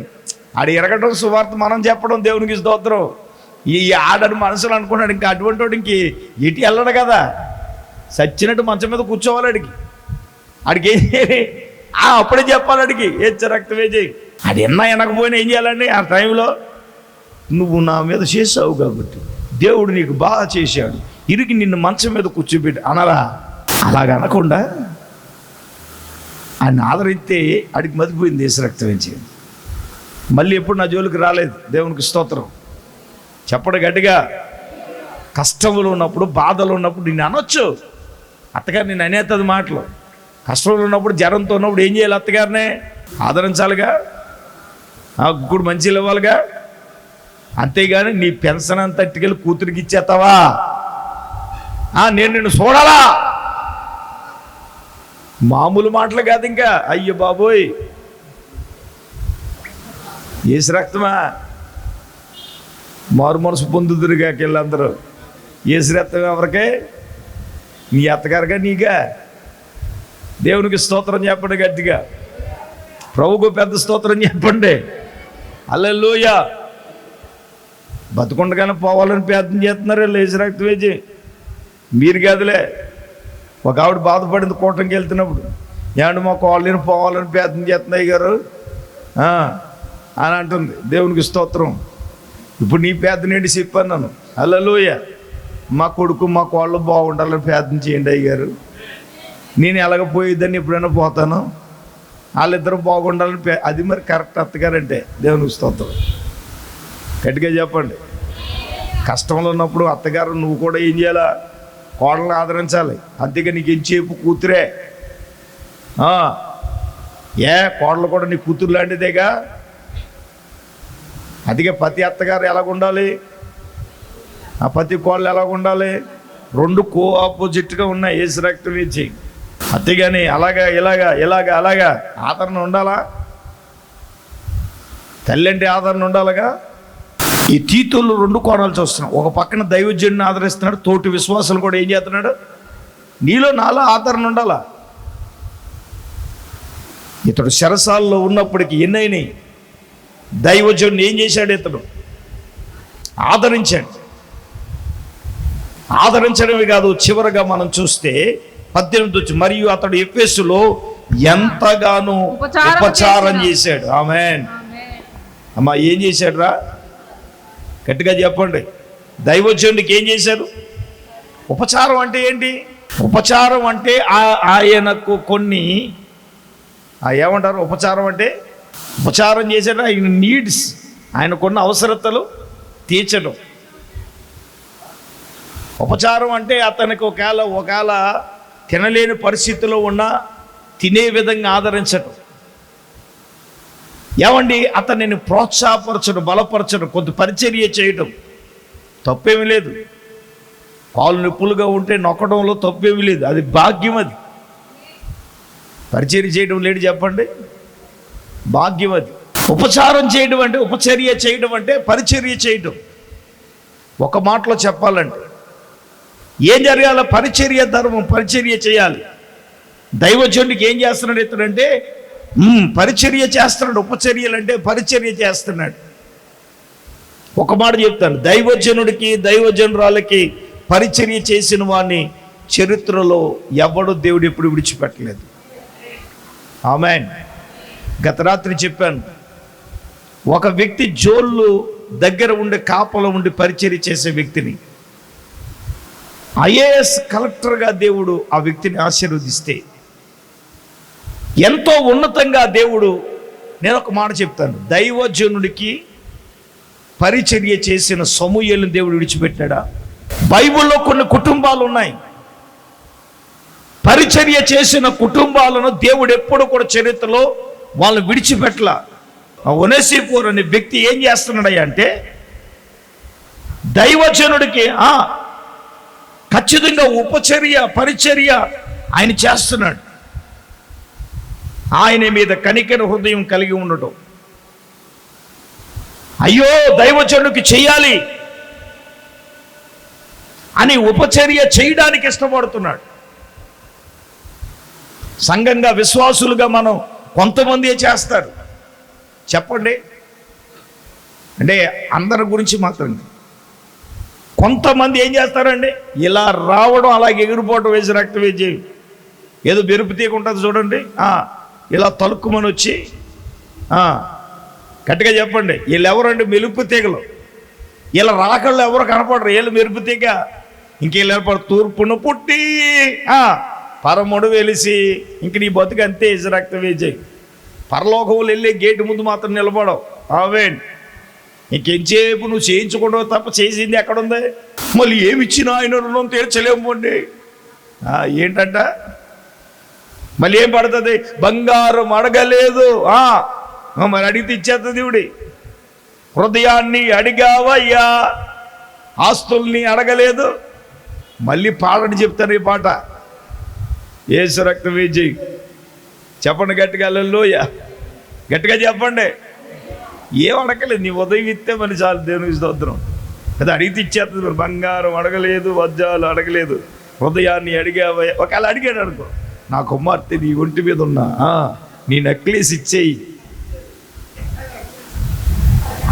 ఆడు ఎరగటం సువార్త మనం చెప్పడం దేవునికి స్తోత్రం. ఈ ఆడని మనసులో అనుకున్నాడు, ఇంకా అటువంటి వాడు ఇంక ఎటు వెళ్ళడు కదా, సచ్చినట్టు మంచం మీద కూర్చోవాలి. ఆడికి ఏం చేయాలి? అప్పుడే చెప్పాలి ఆడికి, రక్తమే చేయి. అది ఎన్నా వెనకపోయినా ఏం చేయాలండి? ఆ టైంలో నువ్వు నా మీద చేసావు కాబట్టి దేవుడు నీకు బాగా చేశాడు, ఇరికి నిన్ను మంచం మీద కూర్చోబెట్టి అనరా? అలాగ అనకుండా ఆయన ఆదరిస్తే ఆడికి మతిపోయింది రక్తమే చేయి. మళ్ళీ ఎప్పుడు నా జోలికి రాలేదు. దేవునికి స్తోత్రం. చెప్పడు గట్టిగా. కష్టంలో ఉన్నప్పుడు, బాధలు ఉన్నప్పుడు నిన్ను అనొచ్చు. అత్తగారు నేను అనేస్తుంది మాటలు. కష్టంలో ఉన్నప్పుడు, జ్వరంతో ఉన్నప్పుడు ఏం చేయాలి? అత్తగారినే ఆదరించాలిగా, గుడు మంచిలు ఇవ్వాలిగా. అంతేగాని నీ పెన్షన్ అంతా ఇట్టుకెళ్ళి కూతురికి ఇచ్చేస్తావా? నేను నిన్ను చూడాలా? మామూలు మాటలు కాదు ఇంకా. అయ్యో బాబోయ్, ఏసు రక్తమా, మారు మనసు పొందుదురుగా వీళ్ళందరూ. ఏసు రక్తం ఎవరికే? నీ అత్తగారుగా, నీగా? దేవునికి స్తోత్రం చెప్పండి గట్టిగా. ప్రభువుకు పెద్ద స్తోత్రం చెప్పండి. హల్లెలూయా. బతుకుండగానే పోవాలని ప్రార్థన చేస్తున్నారు ఏసు రక్తం వేసి. మీరు కాదులే. ఒక ఆవిడ బాధపడింది కూటమికి వెళ్తున్నప్పుడు, ఏమంటే మా కాలనీని పోవాలని ప్రార్థన చేస్తున్నాయి గారు అని అంటుంది. దేవునికి స్తోత్రం. ఇప్పుడు నీ ప్రార్థన ఏంటి చెప్పాను నన్ను. హల్లెలూయా. మా కొడుకు మా కోళ్ళు బాగుండాలని ప్రార్థన చేయండి అయ్యారు. నేను ఎలాగపోయేదని ఎప్పుడైనా పోతాను, వాళ్ళిద్దరూ బాగుండాలని. అది మరి కరెక్ట్ అత్తగారంటే. దేవునికి స్తోత్రం. గట్టిగా చెప్పండి. కష్టంలో ఉన్నప్పుడు అత్తగారు నువ్వు కూడా ఏం చేయాలా? కోడలను ఆదరించాలి. అంతేగా నీకు ఎంచేపు కూతురే. కోడలు కూడా నీ కూతురు లాంటిదేగా. అదిగా ప్రతి అత్తగారు ఎలాగుండాలి, ప్రతి కోళ్ళు ఎలాగుండాలి? రెండు ఆపోజిట్గా ఉన్నాయి ఏసు రక్తం ఇచ్చి. అంతేగాని అలాగా అలాగా ఆదరణ ఉండాలా? తల్లి అంటే ఆదరణ ఉండాలిగా. ఈ తీతులు రెండు కోణాలు చూస్తున్నాం. ఒక పక్కన దైవజనుడిని ఆదరిస్తున్నాడు, తోటి విశ్వాసాలు కూడా ఏం చేస్తున్నాడు? నీలో నాలో ఆదరణ ఉండాలా. ఇతడు శరసాల్లో ఉన్నప్పటికీ ఎన్నైనాయి, దైవజనుడిని ఏం చేశాడు? ఇతడు ఆదరించాడు. ఆదరించడమే కాదు, చివరగా మనం చూస్తే 18 మరియు అతడు ఎఫెసులో ఎంతగానో ఉపచారం చేశాడు. ఆమేన్. అమ్మా ఏం చేశాడు రా? గట్టిగా చెప్పండి. దైవజనుడికి ఏం చేశారు? ఉపచారం అంటే ఏంటి? ఉపచారం అంటే ఆయనకు కొన్ని ఏమంటారు? ఉపచారం అంటే ఉపచారం చేశాడు. ఆయన నీడ్స్, ఆయనకున్న అవసరతలు తీర్చడం. ఉపచారం అంటే అతనికి ఒకవేళ తినలేని పరిస్థితిలో ఉన్న తినే విధంగా ఆదరించడం. ఏమండి, అతనిని ప్రోత్సాహపరచడం, బలపరచడం, కొంత పరిచర్య చేయడం తప్పేమీ లేదు. కాళ్ళు నొప్పులుగా ఉంటే నొక్కడంలో తప్పేమీ లేదు, అది భాగ్యం. అది పరిచర్య చేయడం లేడు చెప్పండి, భాగ్యం. అది ఉపచారం చేయడం అంటే, ఉపచర్య చేయడం అంటే పరిచర్య చేయడం. ఒక మాటలో చెప్పాలంటే ఏం జరగాల? పరిచర్య ధర్మం, పరిచర్య చేయాలి. దైవజనుడికి ఏం చేస్తున్నాడు ఇతడంటే పరిచర్య చేస్తున్నాడు. ఉపచర్యలు అంటే పరిచర్య చేస్తున్నాడు. ఒక మాట చెప్తాను, దైవజనుడికి దైవజనురాలకి పరిచర్య చేసిన వాడిని చరిత్రలో ఎవడు దేవుడు ఎప్పుడు విడిచిపెట్టలేదు. ఆమేన్. గత రాత్రి చెప్పాను, ఒక వ్యక్తి జోళ్ళు దగ్గర ఉండే కాపలో ఉండి పరిచర్య చేసే వ్యక్తిని ఐఏఎస్ కలెక్టర్గా దేవుడు ఆ వ్యక్తిని ఆశీర్వదిస్తే ఎంతో ఉన్నతంగా దేవుడు, నేను ఒక మాట చెప్తాను, దైవజనుడికి పరిచర్య చేసిన సమూయేలుని దేవుడు విడిచిపెట్టాడా? బైబిల్లో కొన్ని కుటుంబాలు ఉన్నాయి, పరిచర్య చేసిన కుటుంబాలను దేవుడు ఎప్పుడు కూడా చరిత్రలో వాళ్ళని విడిచిపెట్టల. ఒనేసిఫోరు అనే వ్యక్తి ఏం చేస్తున్నాడయ్యా అంటే, దైవజనుడికి ఖచ్చితంగా ఉపచర్య పరిచర్య ఆయన చేస్తున్నాడు. ఆయన మీద కనికర హృదయం కలిగి ఉండటం, అయ్యో దైవజనుడికి చెయ్యాలి అని ఉపచర్య చేయడానికి ఇష్టపడుతున్నాడు. సంఘంగా విశ్వాసులుగా మనం కొంతమంది చేస్తారు చెప్పండి, అంటే అందరి గురించి మాత్రం. కొంతమంది ఏం చేస్తారండి, ఇలా రావడం, అలాగే ఎగిరిపోవడం, వేసి రక్తం వేసి ఏదో బెరుపు తీగ ఉంటుంది చూడండి, ఇలా తలుక్కుమని వచ్చి గట్టిగా చెప్పండి, వీళ్ళు ఎవరండి? మెలుపు తీగలు. ఇలా రాకళ్ళు ఎవరు కనపడరు, వీళ్ళు మెరుపు తీగ. ఇంకేళ్ళు ఏర్పడు తూర్పును పుట్టి పరముడు వెలిసి ఇంక నీ బతుకు అంతే, వేసి రక్తం వేసి పరలోకములు వెళ్ళే గేటు ముందు మాత్రం నిలబడవు. ఆమేన్. ఇంకెంచేపు నువ్వు చేయించుకుంటావు తప్ప చేసింది ఎక్కడుంది? మళ్ళీ ఏమిచ్చినా ఆయన రుణం తీర్చలేమండి. ఏంటంట మళ్ళీ ఏం పడుతుంది? బంగారం అడగలేదు, మరి అడిగితే ఇచ్చేస్తుంది దేవుడి. హృదయాన్ని అడిగావయ్యా, ఆస్తుల్ని అడగలేదు. మళ్ళీ పాడని చెప్తాను ఈ పాట, యేసు రక్తం వేసి. చెప్పండి గట్టిగా, హల్లెలూయా, గట్టిగా చెప్పండి. ఏం అడగలేదు, నీ ఉదయం ఇస్తే మరి చాలు, దేవునికి స్తోత్రం. అది అడిగితే ఇచ్చేస్తుంది. మరి బంగారం అడగలేదు, వజ్రాలు అడగలేదు, హృదయాన్ని అడిగావయ్యా. ఒకవేళ అడిగాడు అనుకో, నా కుమార్తె నీ ఒంటి మీద ఉన్నా నీ నెక్లెస్ ఇచ్చేయి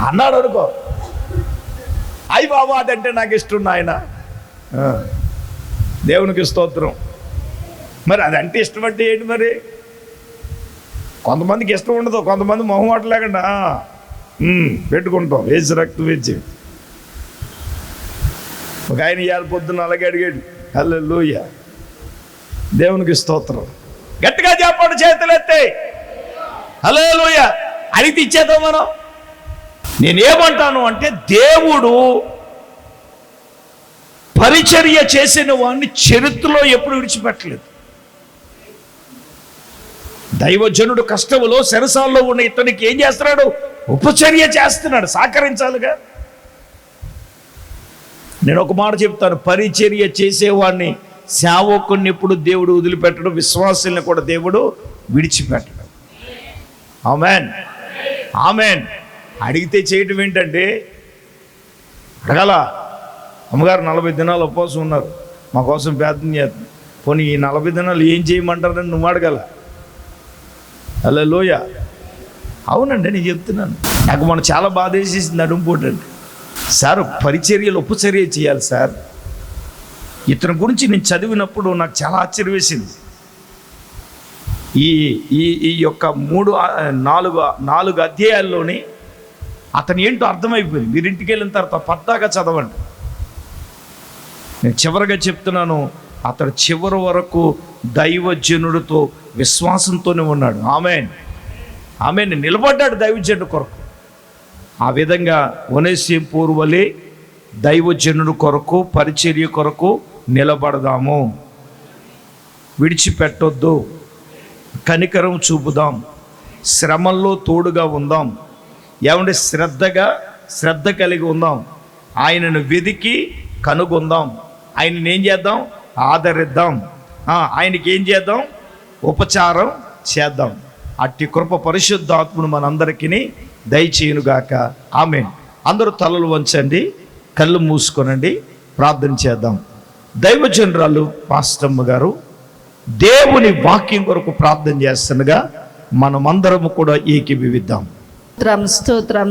అన్నాడు అనుకో, అయ్యి బాబా అదంటే నాకు ఇష్టం ఆయన. దేవునికి స్తోత్రం. మరి అదంటే ఇష్టం అంటే ఏంటి? మరి కొంతమందికి ఇష్టం ఉండదు, కొంతమంది మొహమాట లేకుండా పెట్టుకుంటాం, వేసి రక్తం వేసి. ఒక ఆయన ఇవాళ పొద్దున్న అలాగే అడిగాడు. హల్లెలూయా, దేవునికి స్తోత్రం. గట్టిగా చెప్పండి, చేతులెత్తి హల్లెలూయా. అడిగితే ఇచ్చేద్దాం మనం. నేనేమంటాను అంటే, దేవుడు పరిచర్య చేసిన వాడిని చరిత్రలో ఎప్పుడు విడిచిపెట్టలేదు. దైవజనుడు కష్టములో శరసాల్లో ఉన్న ఇతనికి ఏం చేస్తున్నాడు? ఉపచర్య చేస్తున్నాడు, సహకరించాలిగా. నేను ఒక మాట చెప్తాను, పరిచర్య చేసేవాడిని, సేవకుని ఎప్పుడు దేవుడు వదిలిపెట్టడం, విశ్వాసుల్ని కూడా దేవుడు విడిచిపెట్టడం. ఆమేన్, ఆమేన్. అడిగితే చేయటం ఏంటంటే, అడగాల. అమ్మగారు 40 దినాలు ఉపవాసం ఉన్నారు, మా కోసం ప్రార్థన చేస్తుంది. పోనీ ఈ 40 దినాలు ఏం చేయమంటారని నువ్వు అడగాల. హల్లెలూయా. అవునండి, నేను చెప్తున్నాను. నాకు మనం చాలా బాధ వేసేసింది నడుంపోటండి. సార్ పరిచర్యలు ఉపచర్య చేయాలి సార్. ఇతని గురించి నేను చదివినప్పుడు నాకు చాలా ఆశ్చర్యం వేసింది. ఈ యొక్క 4 అధ్యాయాల్లోని అతను ఏంటో అర్థమైపోయింది. మీరు ఇంటికి వెళ్ళిన తర్వాత పద్దాగా చదవండి. నేను చివరిగా చెప్తున్నాను, అతడు చివరి వరకు దైవజనుడితో విశ్వాసంతోనే ఉన్నాడు. ఆమేన్, ఆమేన్. నిలబడ్డాడు దైవజనుడి కొరకు. ఆ విధంగా ఒనేసిఫోరు వలె దైవజనుడి కొరకు, పరిచర్య కొరకు నిలబడదాము. విడిచిపెట్టొద్దు, కనికరం చూపుదాం, శ్రమల్లో తోడుగా ఉందాం. ఏమంటే శ్రద్ధ కలిగి ఉందాం. ఆయనను వెదికి కనుగొందాం. ఆయనని ఏం చేద్దాం? ఆదరిద్దాం. ఆయనకి ఏం చేద్దాం? ఉపచారం చేద్దాం. అట్టి కృప పరిశుద్ధాత్ముడు మనందరికీ దయచేయునుగాక. ఆమేన్. అందరూ తలలు వంచండి, కళ్ళు మూసుకోనండి, ప్రార్థన చేద్దాం. దైవజనరాలు పాస్టమ్మ గారు దేవుని వాక్యం కొరకు ప్రార్థన చేస్తుండగా మనమందరము కూడా ఏకీభవిద్దాం. స్తోత్రం స్తోత్రం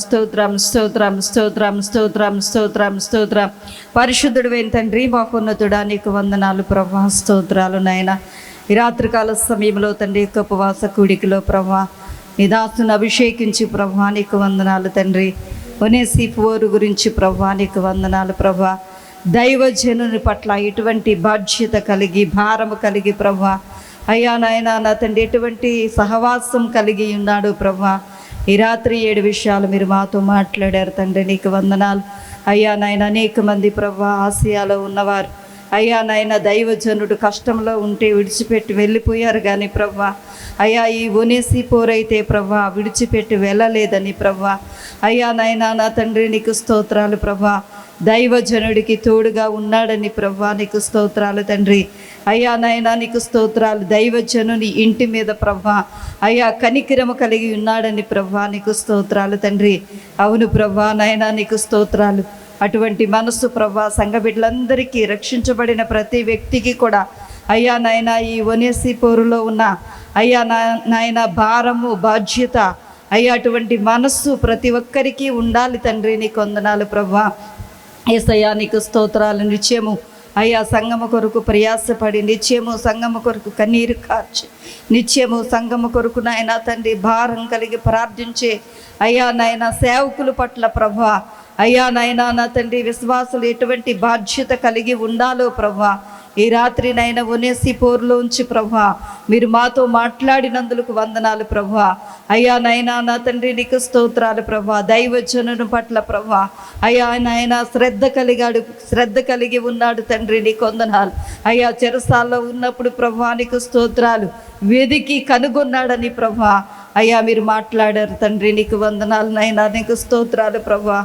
స్తోత్రం స్తోత్రం స్తోత్రం స్తోత్రం స్తోత్రం స్తోత్రం. పరిశుద్ధుడు తండ్రి, మాకున్నతుడా, నీకు వందనాలు ప్రభా. స్తోత్రాలు నాయన. ఈ రాత్రికాల సమయంలో తండ్రి యొక్క ఉపవాస కూడికలో ప్రభా నీ దాసును అభిషేకించి ప్రభా నీకు వందనాలు తండ్రి. ఒనేసిఫోరు గురించి ప్రభా నీకు వందనాలు ప్రభా. దైవజనుని పట్ల ఎటువంటి బాధ్యత కలిగి భారము కలిగి ప్రభా అయ్యా నాయన నా తండ్రి ఎటువంటి సహవాసం కలిగి ఉన్నాడు ప్రభా. ఈ రాత్రి 7 విషయాలు మీరు మాతో మాట్లాడారు తండ్రి, నీకు వందనాలు అయ్యా నాయన. అనేక మంది ప్రభా ఆసియాలో ఉన్నవారు అయ్యా నాయన దైవజనుడు కష్టంలో ఉంటే విడిచిపెట్టి వెళ్ళిపోయారు కానీ ప్రభా అయ్యా ఈ ఒనేసిఫోరు అయితే ప్రభా విడిచిపెట్టి వెళ్ళలేదని ప్రభా అయ్యా నాయన నా తండ్రి నీకు స్తోత్రాలు ప్రభా. దైవజనుడికి తోడుగా ఉన్నాడని ప్రభా నీకు స్తోత్రాలు తండ్రి. అయ్యా నాయనా నీకు స్తోత్రాలు. దైవజనుని ఇంటి మీద ప్రభా అయ్యా కనికిరము కలిగి ఉన్నాడని ప్రభా నీకు స్తోత్రాలు తండ్రి. అవును ప్రభా నాయనా నీకు స్తోత్రాలు. అటువంటి మనస్సు ప్రభా సంఘ బిడ్డలందరికీ, రక్షించబడిన ప్రతి వ్యక్తికి కూడా అయ్యా నాయనా ఈ ఒనేసిఫోరులో ఉన్న అయ్యా నాయన భారము బాధ్యత అయ్యా అటువంటి మనస్సు ప్రతి ఒక్కరికి ఉండాలి తండ్రి. నీకు వందనాలు ప్రభా. యేసయ్యా నీకు స్తోత్రాలు. నిత్యము అయ్యా సంగమ కొరకు ప్రయాసపడి, నిత్యము సంగమ కొరకు కన్నీరు కార్చి, నిత్యము సంగమ కొరకు నాయన తండ్రి భారం కలిగి ప్రార్థించే అయ్యా నాయన సేవకుల పట్ల ప్రభా అయ్యా నాయన నా తండ్రి విశ్వాసులు ఎటువంటి బాధ్యత కలిగి ఉండాలో ప్రభా ఈ రాత్రి నాయన ఒనేసిఫోరులోంచి ప్రభా మీరు మాతో మాట్లాడినందుకు వందనాలు ప్రభా. అయ్యా నాయనా నా తండ్రి నీకు స్తోత్రాలు ప్రభా. దైవజనుని పట్ల ప్రభా అయ్యా నాయన శ్రద్ధ కలిగి ఉన్నాడు తండ్రి, నీకు వందనాలు అయ్యా. చెరసాల్లో ఉన్నప్పుడు ప్రభా నీకు స్తోత్రాలు. వెదికి కనుగొన్నాడని ప్రభా అయ్యా మీరు మాట్లాడారు తండ్రి, నీకు వందనాలు నాయనా. నీకు స్తోత్రాలు ప్రభా.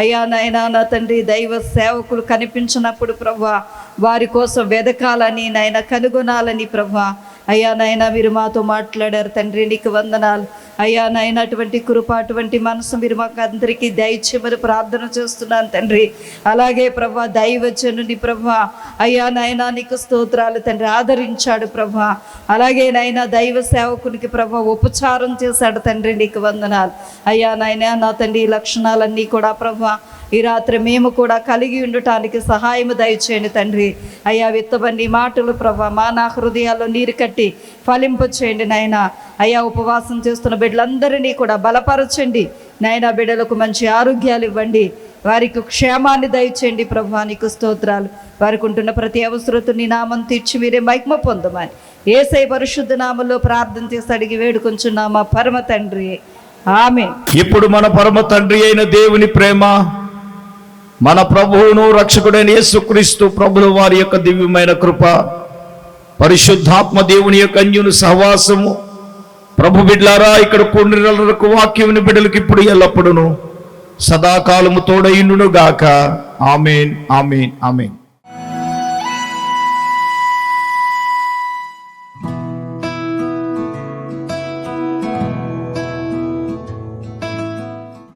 అయ్యా నాయనా నా తండ్రి దైవ సేవకులు కనిపించినప్పుడు ప్రభా వారి కోసం వెదకాలని నాయన కనుగొనాలని ప్రభా అయ్యా నాయనా మీరు మాతో మాట్లాడారు తండ్రి, నీకు వందనాలు అయ్యా నాయన. అటువంటి కృప అటువంటి మనసు మీరు మాకు అందరికీ దయచేయమని ప్రార్థన చేస్తున్నాను తండ్రి. అలాగే ప్రభా దైవజనుని ప్రభా అయ్యా నాయనా నీకు స్తోత్రాలు తండ్రి ఆదరించాడు ప్రభా. అలాగే నాయన దైవ సేవకునికి ప్రభా ఉపచారం చేశాడు తండ్రి, నీకు వందనాలు అయ్యా నాయన. నా తండ్రి ఈ లక్షణాలన్నీ కూడా ప్రభా ఈ రాత్రి మేము కూడా కలిగి ఉండటానికి సహాయం దయచేయండి తండ్రి. అయ్యా విత్తబడి మాటలు ప్రభా నా హృదయాల్లో నీరు కట్టి ఫలింప చేయండి నాయన. అయ్యా ఉపవాసం చేస్తున్న బిడ్డలందరినీ కూడా బలపరచండి నాయన. బిడ్డలకు మంచి ఆరోగ్యాలు ఇవ్వండి, వారికి క్షేమాన్ని దయచేయండి ప్రభా నీకు స్తోత్రాలు. వారికి ఉంటున్న ప్రతి అవసరతను నీ నామం తీర్చి మీరే మహిమ పొందమని యేసయ్య పరిశుద్ధ నామములో ప్రార్థన చేసి అడిగి వేడుకొంచున్నామా పరమ తండ్రి, ఆమేన్. ఇప్పుడు మన పరమ తండ్రి అయిన దేవుని ప్రేమ, మన ప్రభువును రక్షకుడైన యేసుక్రీస్తు ప్రభుల వారి యొక్క దివ్యమైన కృప, పరిశుద్ధాత్మ దేవుని యొక్క అన్యోన్య సహవాసము ప్రభు బిడ్డలారా ఇక్కడ కూడినలకు వాక్యముని బిడ్డలకు ఇప్పుడు ఎల్లప్పుడూను సదాకాలము తోడైండును గాక. ఆమేన్, ఆమేన్, ఆమేన్.